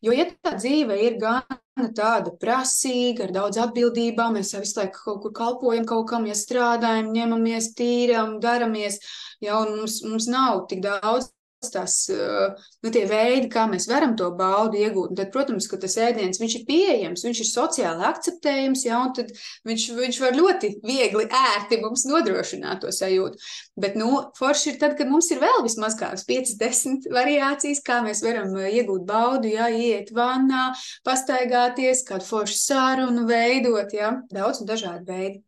Jo, ja tā dzīve ir gana tāda prasīga, ar daudz atbildībām, mēs visu laiku kaut kur kalpojam kaut kam, ja strādājam, ņemamies, tīram, daramies, ja, un mums nav tik daudz tie veidi, kā mēs varam to baudu iegūt. Un tad, protams, ka tas ēdiens, viņš ir pieejams, viņš ir sociāli akceptējams, ja, un tad viņš var ļoti viegli ērti mums nodrošināt to sajūtu. Bet, forši ir tad, kad mums ir vēl vismaz kādas 5-10 variācijas, kā mēs varam iegūt baudu, ja, iet vannā, pastaigāties, kādu foršu sarunu veidot, ja, daudz un dažādi veidi.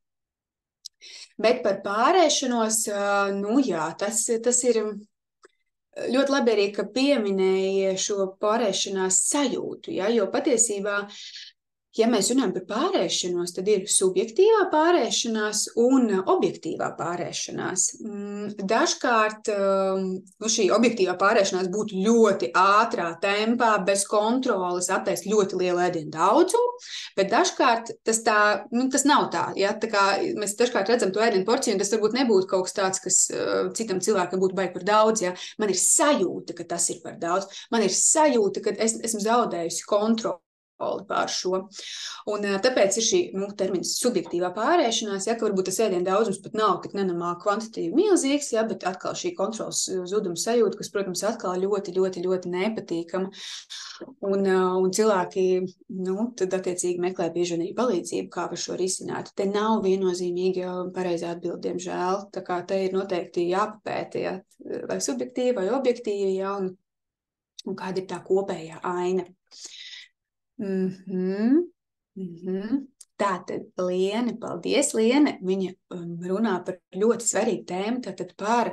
Bet par pārēšanos, jā, tas ir ļoti labi arī, ka pieminēja šo pārēšanās sajūtu, ja, jo patiesībā Ja mēs runājam par pārēšanos, tad ir subjektīvā pārēšanās un objektīvā pārēšanās. Dažkārt šī objektīvā pārēšanās būtu ļoti ātrā tempā, bez kontroles, apēst ļoti lielu ēdienu daudzumu, bet dažkārt tas nav tā. Ja? Tā kā mēs dažkārt redzam to ēdienu porciju, un tas varbūt nebūtu kaut kas tāds, kas citam cilvēkam būtu baigi par daudz. Ja? Man ir sajūta, ka tas ir par daudz. Man ir sajūta, ka esmu zaudējusi kontroli pār šo. Un tāpēc ir šī termins subjektīvā pārēšanās, ja, ka varbūt tas ēdienu daudzums pat nav tik nenormāli kvantitīvi milzīgs, ja, bet atkal šī kontrols zuduma sajūta, kas, protams, atkal ļoti, ļoti, ļoti nepatīkama. Un cilvēki, tad attiecīgi meklē bieži vien palīdzību, kā var šo risināt. Te nav viennozīmīgi pareizā atbilde, diemžēl. Tā kā te ir noteikti jāpapēta, ja, vai subjektīvi, vai objektīvi, ja, un kāda ir tā kopējā aina. Tātad Liene, paldies, Liene. Viņa runā par ļoti svarīgu tēmu, tātad par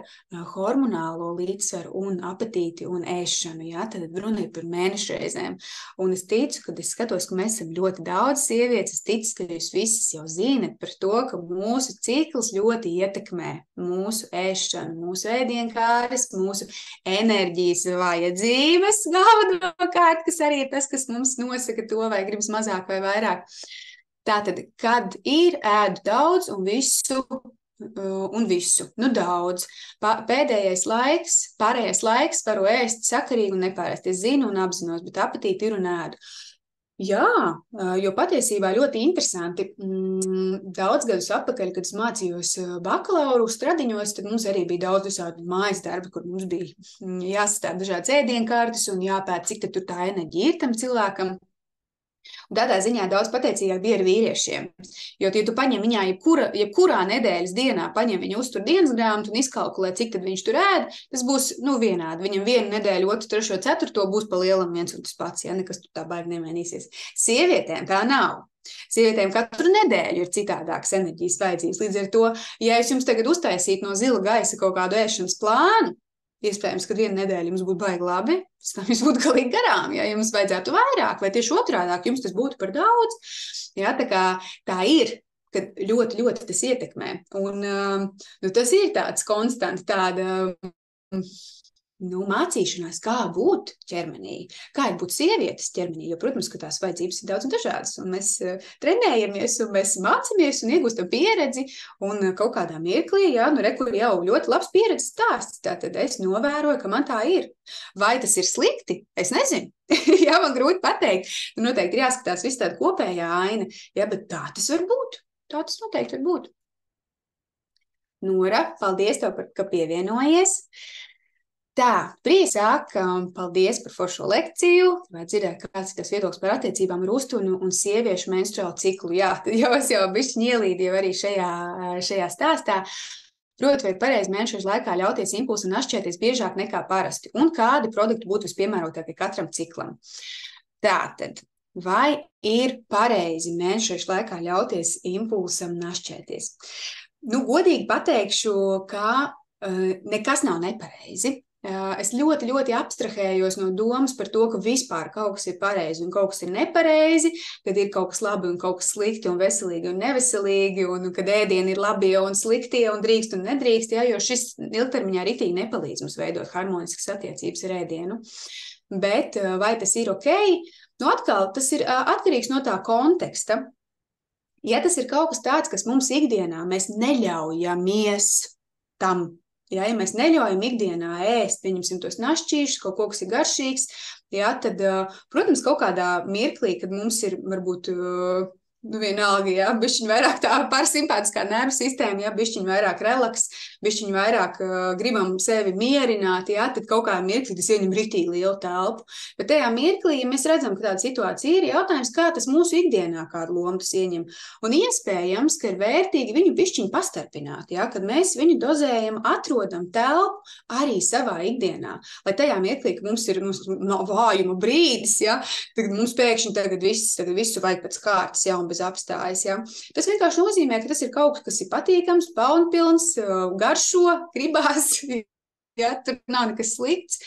hormonālo līdzsvaru un apetīti un ēšanu. Jā, tad runa ir par mēnešreizēm. Un es ticu, kad es skatos, ka mēs esam ļoti daudz sievietes, es ticu, ka jūs visas jau zinat par to, ka mūsu cikls ļoti ietekmē mūsu ēšanu, mūsu ēdienkāres, mūsu enerģijas vajadzības galvenokārt, kas arī ir tas, kas mums nosaka to, vai gribas mazāk vai vairāk. Tātad, kad ir ēdu daudz un visu, daudz. Pēdējais laiks, pārējais laiks varu ēst sakarīgi un nepārēst. Es zinu un apzinos, bet apetīti ir un ēdu. Jā, jo patiesībā ļoti interesanti. Daudz gadus atpakaļ, kad es mācījos bakalauru stradiņos, tad mums arī bija daudz visādi mājas darbi, kur mums bija jāsastāv dažādas ēdienkārtas un jāpēt, cik tad tur tā enerģija ir tam cilvēkam. Un tādā ziņā daudz pateicīgāk bija ar vīriešiem. Jo, ja tu paņem viņā jebkurā nedēļas dienā, paņem viņu uztur dienas grāmatu un izkalkulē, cik tad viņš tur ēd, tas būs vienādi. Viņam vienu nedēļu, otru, trešo, ceturto būs pa lielam viens un tas pats, ja nekas tur tā baigi nemainīsies. Sievietēm tā nav. Sievietēm katru nedēļu ir citādākas enerģijas vajadzības. Līdz ar to, ja es jums tagad uztaisītu no zila gaisa kaut kādu ēšanas plānu, iespējams, ka vienu nedēļu jums būtu baigi labi, pēc tam jums būtu galīgi garām, ja jums vajadzētu vairāk, vai tieši otrādāk jums tas būtu par daudz. Ja, tā ir, ka ļoti, ļoti tas ietekmē. Un tas ir tāds konstanti, tāda mācīšanās, kā būt ķermenī, kā ir būt sievietes ķermenī, jo, protams, ka tās vajadzības ir daudz dažādas, un mēs trenējamies, un mēs mācāmies un iegūstam pieredzi, un kaut kādā mirklī, kur jau ļoti labs pieredzes stāsts, tātad es novēroju, ka man tā ir. Vai tas ir slikti? Es nezinu. Jā, man grūti pateikt. Noteikti ir jāskatās viss tāda kopējā aina, jā, bet tā tas var būt. Tā tas noteikti var būt. Nora, paldies tev, ka pievienojies. Tā, priecāk, paldies par foršo lekciju. Vai dzirdēt, kāds ir tas viedoklis par attiecībām ar uztunu un sieviešu menstruālu ciklu? Jā, tad es jau bišķi ielīdu arī šajā stāstā. Proti, vai pareizi mēnešu laikā ļauties impulsam našķēties biežāk nekā parasti? Un kādi produkti būtu vispiemērotākie katram ciklam? Tātad, vai ir pareizi mēnešu laikā ļauties impulsam našķēties? Godīgi pateikšu, ka nekas nav nepareizi. Es ļoti, ļoti abstrahējos no domas par to, ka vispār kaut kas ir pareizi un kaut kas ir nepareizi, kad ir kaut kas labi un kaut kas slikti un veselīgi un neveselīgi, un kad ēdieni ir labie un sliktie un drīkst un nedrīkst, jo šis ilgtermiņā ritīgi nepalīdz mums veidot harmoniskas attiecības ar ēdienu. Bet vai tas ir ok? Atkal, tas ir atkarīgs no tā konteksta. Ja tas ir kaut kas tāds, kas mums ikdienā mēs neļaujamies tam, ja mēs neļaujam ikdienā ēst, pieņemsim tos našķīšus, kaut ko, kas ir garšīgs, tad, protams, kaut kādā mirklī, kad mums ir varbūt vienalga, bišķiņ vairāk tā parasimpātiskā nervu sistēma, bišķiņ vairāk relaks, bišķiņ vairāk gribam sevi mierināt, tad kaut kā mirkli tas ieņem ritīgi lielu telpu. Bet tajā mirklī, ja mēs redzam, ka tāda situācija ir, jautājums, kā tas mūsu ikdienā kādu lomu tas ieņem. Un iespējams, ka ir vērtīgi viņu bišķiņ pastarpināt, kad mēs viņu dozējam, atrodam telpu arī savā ikdienā. Lai tajā mirklī, ka mums ir vājuma brīdis, tagad mums pēkšņi tagad visu vajag pēc kārtas, un bez apstājas. Tas vienkārši nozīmē, ka tas ir kaut kas, kas ir patīkams, paunpilns, garšo, gribās, Ja, tur nav nekas slikts,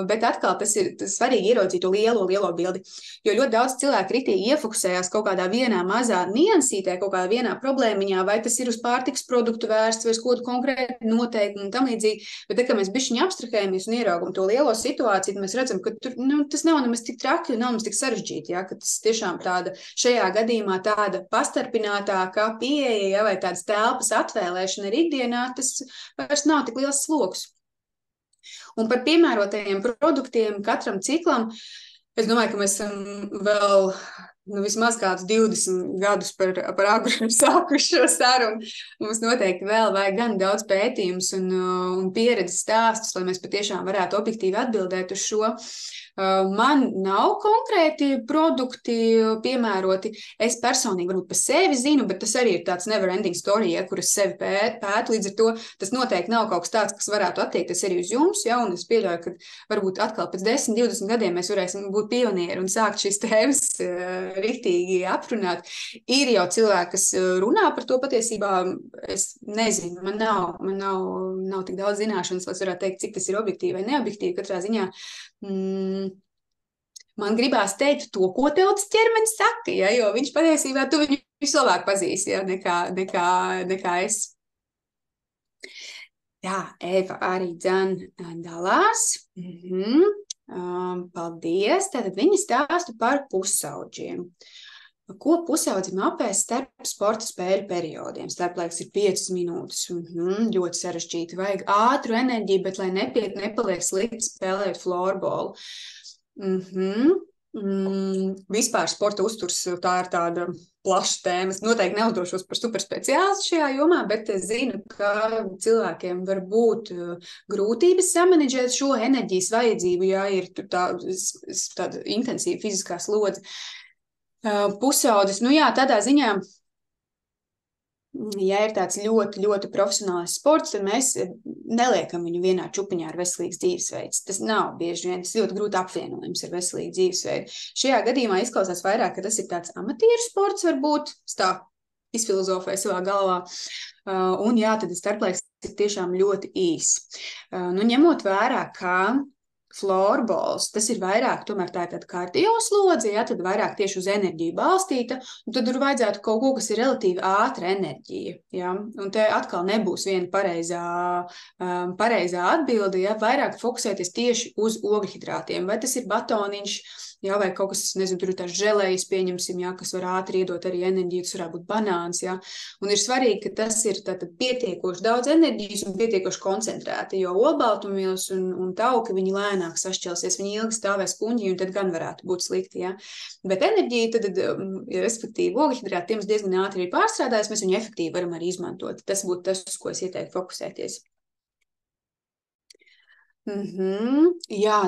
bet atkal tas ir svarīgi ieraudzīt to lielo bildi. Jo ļoti daudz cilvēku ritīgi iefokusējās kaut kādā vienā mazā niansītē, kaut kādā vienā problēmiņā, vai tas ir uz pārtiks produktu vērsts, vai uz kaut kādu konkrētu noteikumu un tam līdzīgi. Bet, kad mēs bišķiņi abstrahējamies un ieraugam to lielo situāciju, tad mēs redzam, ka tur, tas nav nemaz tik traki un nav nemaz tik sarežģīti. Ja, ka tas tiešām šajā gadījumā tāda pastarpinātākā pieeja, ja, vai tādas telpas atvēlēšana ir ikdienā, tas vairs nav tik liels sloks. Un par piemērotajiem produktiem katram ciklam, es domāju, ka mēs esam vēl vismaz kādus 20 gadus par agru sākuši šo sarunu. Mums noteikti vēl vajag gan daudz pētījumus un pieredzes stāstus, lai mēs patiešām varētu objektīvi atbildēt uz šo. Man nav konkrēti produkti piemēroti. Es personīgi varbūt par sevi zinu, bet tas arī ir tāds never ending story, ja, kur es sevi pētu. Līdz ar to tas noteikti nav kaut kas tāds, kas varētu attiekties arī uz jums. Ja, un es pieļauju, ka varbūt atkal pēc 10, 20 gadiem mēs varēsim būt pionieri un sākt šīs tēmas riktīgi aprunāt. Ir jau cilvēki, kas runā par to patiesībā. Es nezinu, man nav tik daudz zināšanas, lai es varētu teikt, cik tas ir objektīvi vai neobjektīvi. Katrā ziņā man gribās teikt to, ko tev tas ķermenis saka, ja, jo viņš patiesībā tu viņu vislabāk pazīst, ja, nekā es. Jā, Eva arī dalās. Paldies. Tātad viņi stāsta par pusaudžiem. Ko pusaudzim apēst starp sporta spēļu periodiem? Starplaiks ir 5 minūtes. Ļoti sarežģīti. Vajag ātru enerģiju, bet lai nepaliek slikti spēlēt florbolu. Vispār sporta uzturs, tā ir tāda plaša tēma. Es noteikti neuzdošos par superspeciālistu šajā jomā, bet es zinu, ka cilvēkiem var būt grūtības samanedžēt šo enerģijas vajadzību, ja ir tāda intensīva fiziskā slodze. Pusaudzis, jā, tādā ziņā, ja ir tāds ļoti, ļoti profesionāls sports, tad mēs neliekam viņu vienā čupiņā ar veselīgas dzīvesveids. Tas nav bieži vien, tas ļoti grūti apvienojums ar veselīgu dzīvesveidu. Šajā gadījumā izklausās vairāk, ka tas ir tāds amatieru sports varbūt, tā izfilozofēja savā galvā. Un jā, tad starplaiks ir tiešām ļoti īs. Ņemot vērā, ka florbols, tas ir vairāk, tomēr tā ir tāda kardioslodze, ja, tad vairāk tieši uz enerģiju balstīta, un tad tur vajadzētu kaut ko, kas ir relatīvi ātra enerģija, ja, un te atkal nebūs viena pareizā atbilde, ja, vairāk fokusēties tieši uz ogļhidrātiem, vai tas ir batoniņš, ja, vai kaut kas, nezinu, tur ir tās želejas, pieņemsim, ja, kas var ātri iedot arī enerģiju, tas varētu būt banāns, ja, un ir svarīgi, ka tas ir tātad pietiekoši daudz enerģijas un pietiekoši koncentrēti, jo olbaltumvielas un tauki, viņi lēnāk sašķelsies, viņi ilgi stāvēs kuņģī, un tad gan varētu būt slikti, ja. Bet enerģija, tad, respektīvi, ogļhidrāti, tiem diezgan ātri ir pārstrādājis, mēs viņu efektīvi varam arī izmantot. Tas būtu tas, uz ko es ieteiktu fokusēties. Jā,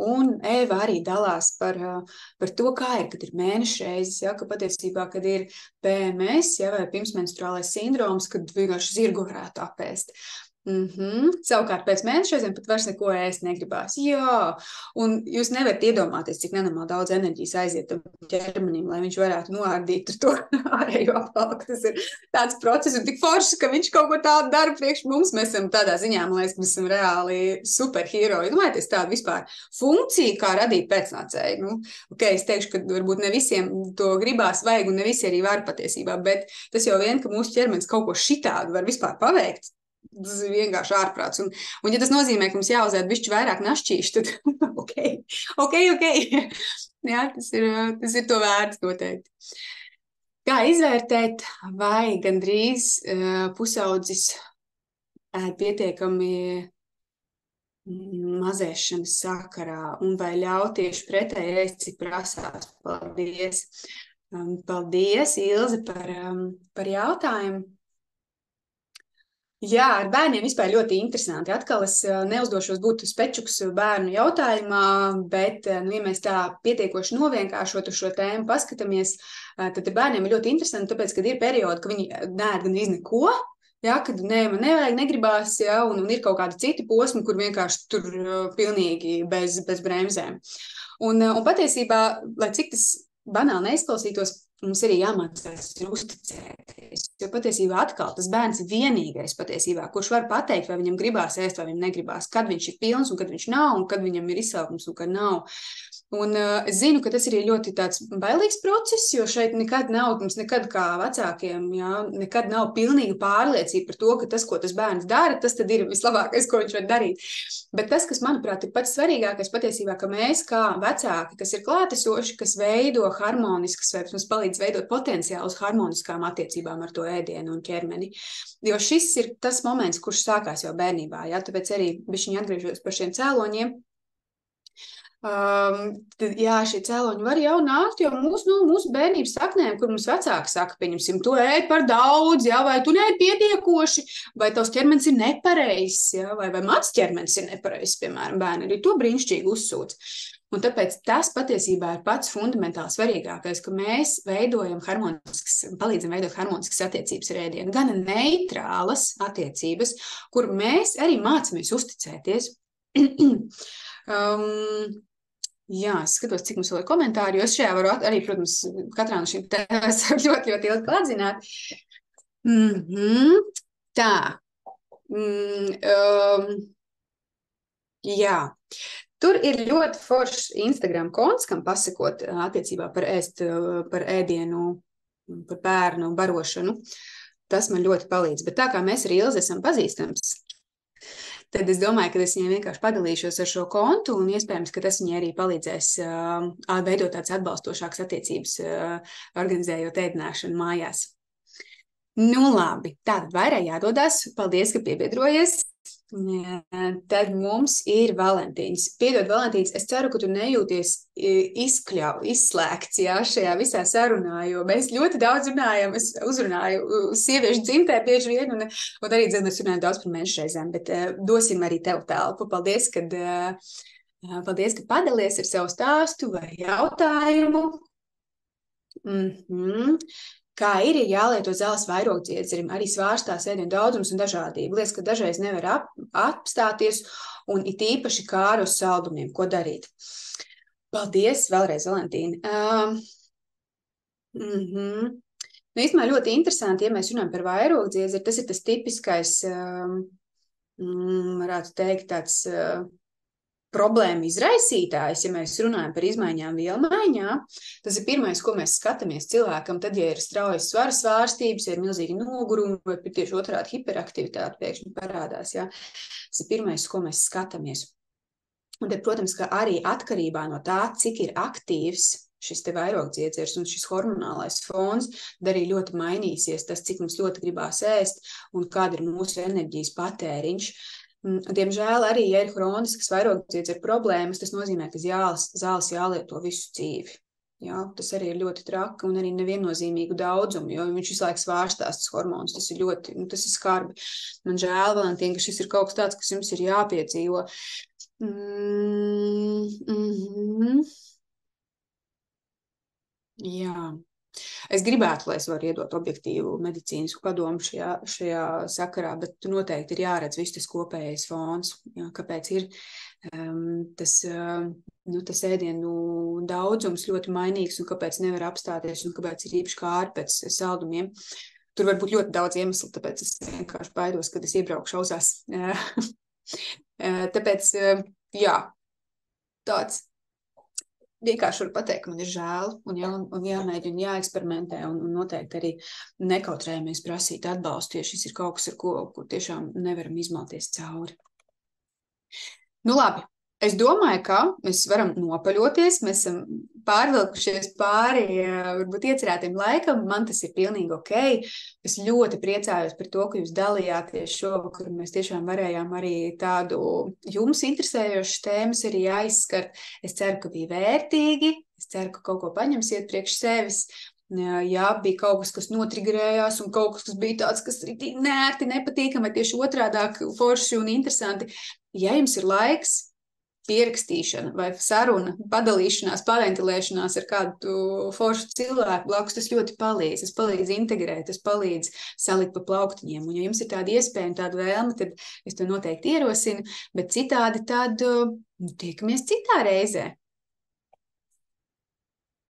un Eva arī dalās par to, kā ir, kad ir mēnešreizes, ja, ka patiesībā, kad ir PMS, ja, vai pirmsmenstruālais sindroms, kad vienkārši zirgu varētu apēst. Savukārt pēc mēnešreizēm pat vairs neko ēst negribās. Jā, un jūs nevarat iedomāties, cik nenormāli daudz enerģijas aiziet tam ķermenim, lai viņš varētu noārdīt ar to ārējo apvalku. Tas ir tāds process un tik forši, ka viņš kaut ko tādu dara priekš mums. Mēs esam tādā ziņā, man liekas, mēs esam reāli superheroji. Domājieties tādu vispār funkciju, kā radīt pēcnācēju. Es teikšu, ka varbūt ne visiem to gribās vajag un ne visi arī var patiesībā, bet tas jau vien, ka mūsu ķermenis kaut ko šitādu var vispār paveikt. Tas ir vienkārši ārprāts. Un ja tas nozīmē, ka mums jāuzēt bišķi vairāk našķīši, tad ok. Jā, tas ir to vērts noteikti. Kā izvērtēt, vai gandrīz pusaudzis pietiekami mazēšanas sakarā un vai ļaut tieši pretēji ēst, cik prasās? Paldies. Paldies, Ilze, par jautājumu. Jā, ar bērniem vispār ļoti interesanti. Atkal es neuzdošos būt spečuks bērnu jautājumā, bet, ja mēs tā pietiekoši novienkāršot uz šo tēmu paskatāmies, tad bērniem ir ļoti interesanti, tāpēc, kad ir periodi, ka viņi neēd gandrīz neko, ja, kad man nevajag, negribās, ja, un ir kaut kādi citi posmi, kur vienkārši tur pilnīgi bez bremzēm. Un patiesībā, lai cik tas banāli neizklausītos, mums arī jāmācās uzticēties. Jo patiesībā atkal tas bērns ir vienīgais patiesībā, kurš var pateikt, vai viņam gribās ēst, vai viņam negribās, kad viņš ir pilns un kad viņš nav, un kad viņam ir izsaukums un kad nav. Un es zinu, ka tas ir ļoti tāds bailīgs process, jo šeit mums nekad kā vecākiem, nekad nav pilnīga pārliecība par to, ka tas, ko tas bērns dara, tas tad ir vislabākais, ko viņš var darīt. Bet tas, kas, manuprāt, ir pats svarīgākais patiesībā, ka mēs kā vecāki, kas ir klātesoši, kas veido harmoniskas vai mums palīdz veidot potenciālus harmoniskām attiecībām ar to ēdienu un ķermeni. Jo šis ir tas moments, kurš sākās jau bērnībā, tāpēc arī bišķiņi atgriežos par šiem cēloņiem. Šie cēloņi var jau nākt, jo mūsu bērnības saknēm, kur mums vecāki saka, pieņemsim, tu ēd par daudz, vai tu neēd pietiekoši, vai tavs ķermenis ir nepareizs, vai mans ķermenis ir nepareizs, piemēram, bērni arī to brīnišķīgi uzsūc. Un tāpēc tas patiesībā ir pats fundamentāli svarīgākais, ka mēs palīdzam veidot harmoniskas attiecības ar ēdienu, gan neitrālas attiecības, kur mēs arī mācāmies uzticēties. Es skatos, cik mums vēl ir komentāri, jo es šajā varu arī, protams, katrā no šīm tēmās ļoti ilgi atzināt. Tā. Tur ir ļoti foršs Instagram konts, kam pasakot attiecībā par ēdienu, par bērnu barošanu. Tas man ļoti palīdz. Bet tā kā mēs ar Ilzi esam pazīstams, tad es domāju, ka es viņai vienkārši padalīšos ar šo kontu un iespējams, ka tas viņai arī palīdzēs veidot tādas atbalstošākas attiecības, organizējot ēdināšanu mājās. Nu labi, tātad vairāk jādodās. Paldies, ka piebiedrojies. Tad mums ir Valentīns. Piedod, Valentīns, es ceru, ka tu nejūties izslēgts šajā visā sarunā, jo mēs ļoti daudz runājam. Es uzrunāju sieviešu dzimtē bieži vien, un arī mēs runājam daudz par menšreizēm, bet dosim arī tev telpu. Paldies, ka padalies ar savu stāstu vai jautājumu. Kā ir jālieto zāles vairogdziedzerim, arī svārstās ēdienu daudzums un dažādība. Liekas, ka dažreiz nevar apstāties un it īpaši kāru uz saldumiem. Ko darīt? Paldies vēlreiz, Valentīna. Īstenībā ļoti interesanti, ja mēs runājam par vairogdziedzeri, tas ir tas tipiskais, varētu teikt, tāds problēma izraisītājs, ja mēs runājam par izmaiņām vielmaiņā. Tas ir pirmais, ko mēs skatāmies cilvēkam, tad, ja ir straujas svara svārstības, ja ir milzīgi nogurumi, vai tieši otrādi hiperaktivitāte pēkšņi parādās. Tas ir pirmais, ko mēs skatāmies. Un tad, protams, ka arī atkarībā no tā, cik ir aktīvs šis te vairogdziedzers un šis hormonālais fons, tad arī ļoti mainīsies tas, cik mums ļoti gribās ēst un kāda ir mūsu enerģijas patēriņš. Diemžēl arī, ja ir hroniskas vairogdziedzera problēmas, tas nozīmē, ka zāles jālieto visu dzīvi. Tas arī ir ļoti traki un arī neviennozīmīgu daudzumu, jo viņš visu laiku svārstās tas hormons. Tas ir ļoti, tas ir skarbi. Man žēl, Valentīna, ka šis ir kaut kas tāds, kas jums ir jāpiedzīvo. Es gribētu, lai es varu iedot objektīvu medicīnisku padomu šajā sakarā, bet noteikti ir jāredz viss tas kopējais fons, kāpēc ir tas ēdienu daudzums ļoti mainīgs un kāpēc nevar apstāties un kāpēc ir īpaši kāri pēc saldumiem. Tur var būt ļoti daudz iemeslu, tāpēc es vienkārši baidos, kad es iebraukšu ausās. Tāpēc, tāds. Vienkārši varu pateikt, ka man ir žēl un jāmēģina, jāeksperimentē un noteikti arī nekautrējamies prasīt atbalstu, ja šis ir kaut kas, ar ko tiešām nevaram izmalties cauri. Nu labi, es domāju, ka mēs varam nopaļoties, mēs esam pārvilkušies pāri varbūt iecerētiem laikam, man tas ir pilnīgi ok. Es ļoti priecājos par to, ka jūs dalījāties šovakar, mēs tiešām varējām arī tādu jums interesējošas tēmas arī aizskart. Es ceru, ka bija vērtīgi, es ceru, ka kaut ko paņemsiet priekš sevis. Jā, bija kaut kas notrigerējās un kaut kas bija tāds, kas ir nērti, nepatīkami, vai tieši otrādāk forši un interesanti. Ja jums ir laiks, pierakstīšana vai saruna, padalīšanās, paventilēšanās ar kādu foršu cilvēku blakus, tas ļoti palīdz. Tas palīdz integrēt, tas palīdz salikt pa plauktiņiem. Un ja jums ir tāda iespēja un tāda vēlme, tad es to noteikti ierosinu, bet citādi tad tiekamies citā reizē.